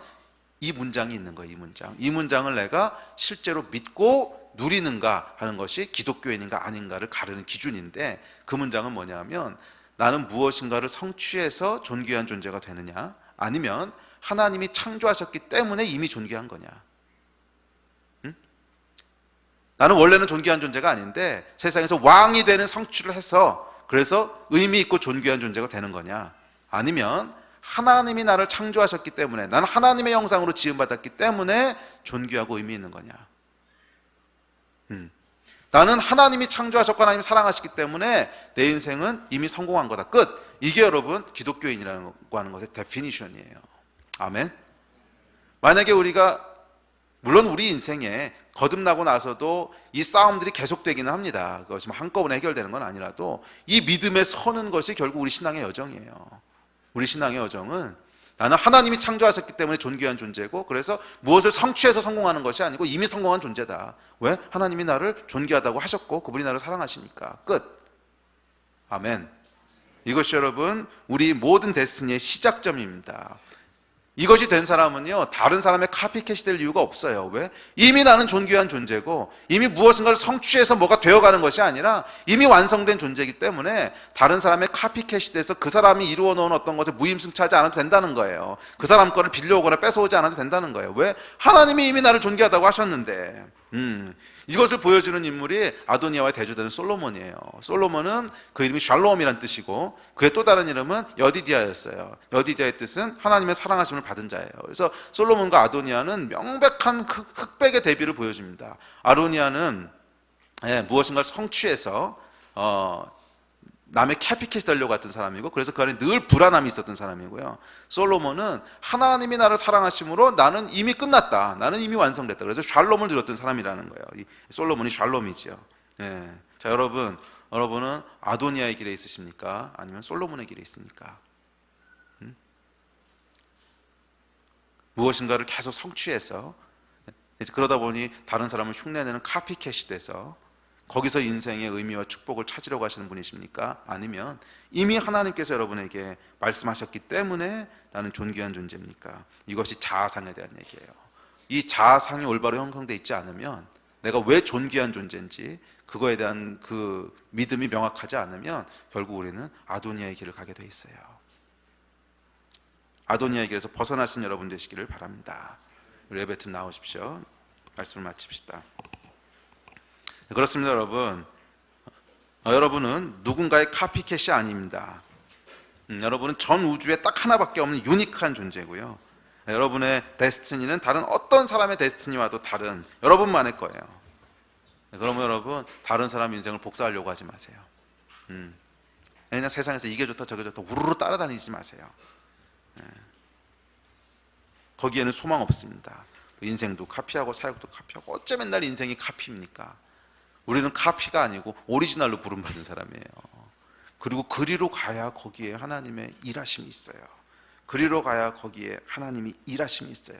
이 문장이 있는 거예요. 이 문장을 내가 실제로 믿고 누리는가 하는 것이 기독교인인가 아닌가를 가르는 기준인데, 그 문장은 뭐냐면 나는 무엇인가를 성취해서 존귀한 존재가 되느냐, 아니면 하나님이 창조하셨기 때문에 이미 존귀한 거냐. 나는 원래는 존귀한 존재가 아닌데 세상에서 왕이 되는 성취를 해서 그래서 의미 있고 존귀한 존재가 되는 거냐, 아니면 하나님이 나를 창조하셨기 때문에, 나는 하나님의 형상으로 지음받았기 때문에 존귀하고 의미 있는 거냐. 나는 하나님이 창조하셨고 하나님이 사랑하시기 때문에 내 인생은 이미 성공한 거다, 끝. 이게 여러분 기독교인이라는 거 하는 것의 데피니션이에요. 아멘. 만약에 우리가, 물론 우리 인생에 거듭나고 나서도 이 싸움들이 계속되기는 합니다. 그것이 한꺼번에 해결되는 건 아니라도 이 믿음에 서는 것이 결국 우리 신앙의 여정이에요. 우리 신앙의 여정은 나는 하나님이 창조하셨기 때문에 존귀한 존재고, 그래서 무엇을 성취해서 성공하는 것이 아니고 이미 성공한 존재다. 왜? 하나님이 나를 존귀하다고 하셨고 그분이 나를 사랑하시니까. 끝. 아멘. 이것이 여러분 우리 모든 데스티니의 시작점입니다. 이것이 된 사람은요, 다른 사람의 카피캣이 될 이유가 없어요. 왜? 이미 나는 존귀한 존재고 이미 무엇인가를 성취해서 뭐가 되어가는 것이 아니라 이미 완성된 존재이기 때문에 다른 사람의 카피캣이 돼서 그 사람이 이루어 놓은 어떤 것에 무임승차하지 않아도 된다는 거예요. 그 사람 거를 빌려오거나 뺏어오지 않아도 된다는 거예요. 왜? 하나님이 이미 나를 존귀하다고 하셨는데. 이것을 보여주는 인물이 아도니아와 대조되는 솔로몬이에요. 솔로몬은 그 이름이 샬롬이란 뜻이고 그의 또 다른 이름은 여디디아였어요. 여디디아의 뜻은 하나님의 사랑하심을 받은 자예요. 그래서 솔로몬과 아도니아는 명백한 흑백의 대비를 보여줍니다. 아도니아는 무엇인가를 성취해서 남의 캐피캣이 되려고 했던 사람이고, 그래서 그 안에 늘 불안함이 있었던 사람이고요. 솔로몬은 하나님이 나를 사랑하심으로 나는 이미 끝났다, 나는 이미 완성됐다, 그래서 샬롬을 누렸던 사람이라는 거예요. 이 솔로몬이 샬롬이죠. 자, 여러분은 아도니아의 길에 있으십니까? 아니면 솔로몬의 길에 있습니까? 무엇인가를 계속 성취해서 그러다 보니 다른 사람을 흉내내는 카피캣이 돼서 거기서 인생의 의미와 축복을 찾으려고 하시는 분이십니까? 아니면 이미 하나님께서 여러분에게 말씀하셨기 때문에 나는 존귀한 존재입니까? 이것이 자아상에 대한 얘기예요. 이 자아상이 올바로 형성되어 있지 않으면, 내가 왜 존귀한 존재인지 그거에 대한 그 믿음이 명확하지 않으면 결국 우리는 아도니아의 길을 가게 돼 있어요. 아도니아의 길에서 벗어나신 여러분 되시기를 바랍니다. 우리 예배팀 나오십시오. 말씀을 마칩시다. 그렇습니다, 여러분. 여러분은 누군가의 카피캣이 아닙니다. 여러분은 전 우주에 딱 하나밖에 없는 유니크한 존재고요. 여러분의 데스티니는 다른 어떤 사람의 데스티니와도 다른 여러분만의 거예요. 그러면 여러분, 다른 사람 인생을 복사하려고 하지 마세요. 그냥 세상에서 이게 좋다 저게 좋다 우르르 따라다니지 마세요. 거기에는 소망 없습니다. 인생도 카피하고 사역도 카피하고 어째 맨날 인생이 카피입니까? 우리는 카피가 아니고 오리지널로 부름받은 사람이에요. 그리고 그리로 가야 거기에 하나님의 일하심이 있어요. 그리로 가야 거기에 하나님이 일하심이 있어요.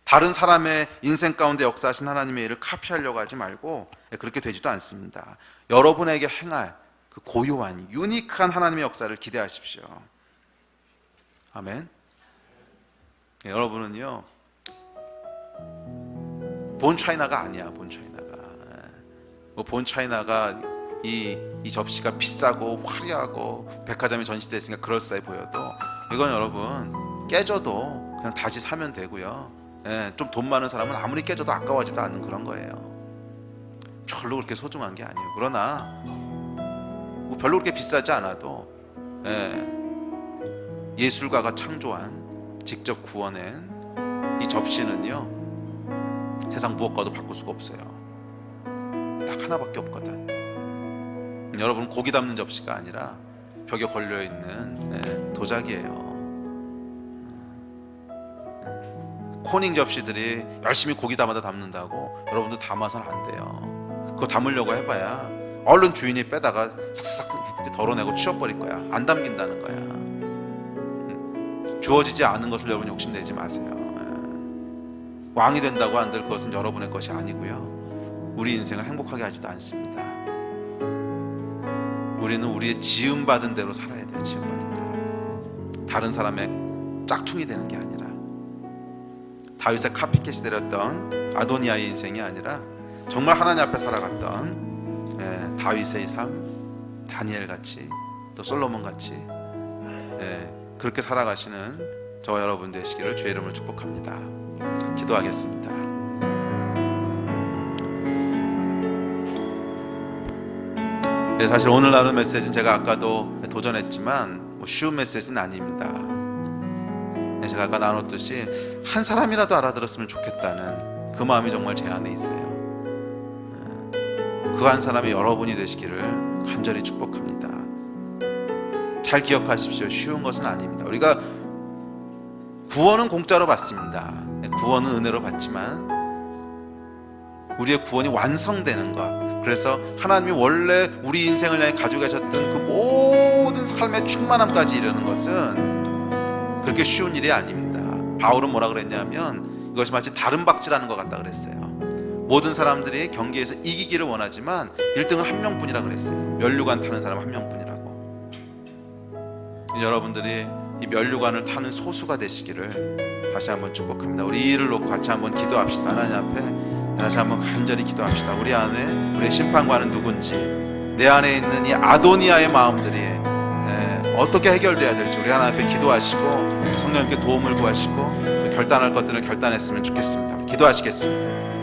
다른 사람의 인생 가운데 역사하신 하나님의 일을 카피하려고 하지 말고, 그렇게 되지도 않습니다. 여러분에게 행할 그 고유한 유니크한 하나님의 역사를 기대하십시오. 아멘. 여러분은요, 본 차이나가 아니야. 본 차이나가 이 접시가 비싸고 화려하고 백화점에 전시되어 있으니까 그럴싸해 보여도, 이건 여러분 깨져도 그냥 다시 사면 되고요. 좀 돈 많은 사람은 아무리 깨져도 아까워지도 않는 그런 거예요. 별로 그렇게 소중한 게 아니에요. 그러나 뭐 별로 그렇게 비싸지 않아도 예술가가 창조한, 직접 구워낸 이 접시는요, 세상 무엇과도 바꿀 수가 없어요. 딱 하나밖에 없거든. 여러분, 고기 담는 접시가 아니라 벽에 걸려있는 도자기예요. 코닝 접시들이 열심히 고기 담아다 담는다고 여러분도 담아서는 안 돼요. 그거 담으려고 해봐야 얼른 주인이 빼다가 싹싹 덜어내고 치워버릴 거야. 안 담긴다는 거야. 주어지지 않은 것을 여러분 욕심내지 마세요. 왕이 된다고 안 될 것은 여러분의 것이 아니고요, 우리 인생을 행복하게 하지도 않습니다. 우리는 우리의 지음받은 대로 살아야 돼요. 지음받은 대로. 다른 사람의 짝퉁이 되는 게 아니라, 다윗의 카피캣이 되었던 아도니아의 인생이 아니라 정말 하나님 앞에 살아갔던 다윗의 삶, 다니엘같이, 또 솔로몬같이 그렇게 살아가시는 저와 여러분 되시기를 주의 이름으로 축복합니다. 기도하겠습니다. 사실 오늘 나눈 메시지는 제가 아까도 도전했지만 쉬운 메시지는 아닙니다. 제가 아까 나눴듯이 한 사람이라도 알아들었으면 좋겠다는 그 마음이 정말 제 안에 있어요. 그 한 사람이 여러분이 되시기를 간절히 축복합니다. 잘 기억하십시오. 쉬운 것은 아닙니다. 우리가 구원은 공짜로 받습니다. 구원은 은혜로 받지만 우리의 구원이 완성되는 것, 그래서 하나님이 원래 우리 인생을 향해 가지고 계셨던 그 모든 삶의 충만함까지 이르는 것은 그렇게 쉬운 일이 아닙니다. 바울은 뭐라 그랬냐면 이것이 마치 다른 박질하는 것 같다 그랬어요. 모든 사람들이 경기에서 이기기를 원하지만 1등은 한 명뿐이라 그랬어요. 면류관 타는 사람 한 명뿐이라고. 여러분들이 이 면류관을 타는 소수가 되시기를 다시 한번 축복합니다. 우리 이 일을 놓고 같이 한번 기도합시다. 하나님 앞에 다시 한번 간절히 기도합시다. 우리 안에 우리의 심판관은 누군지, 내 안에 있는 이 아도니아의 마음들이 어떻게 해결돼야 될지 우리 하나님 앞에 기도하시고 성령님께 도움을 구하시고 결단할 것들을 결단했으면 좋겠습니다. 기도하시겠습니다.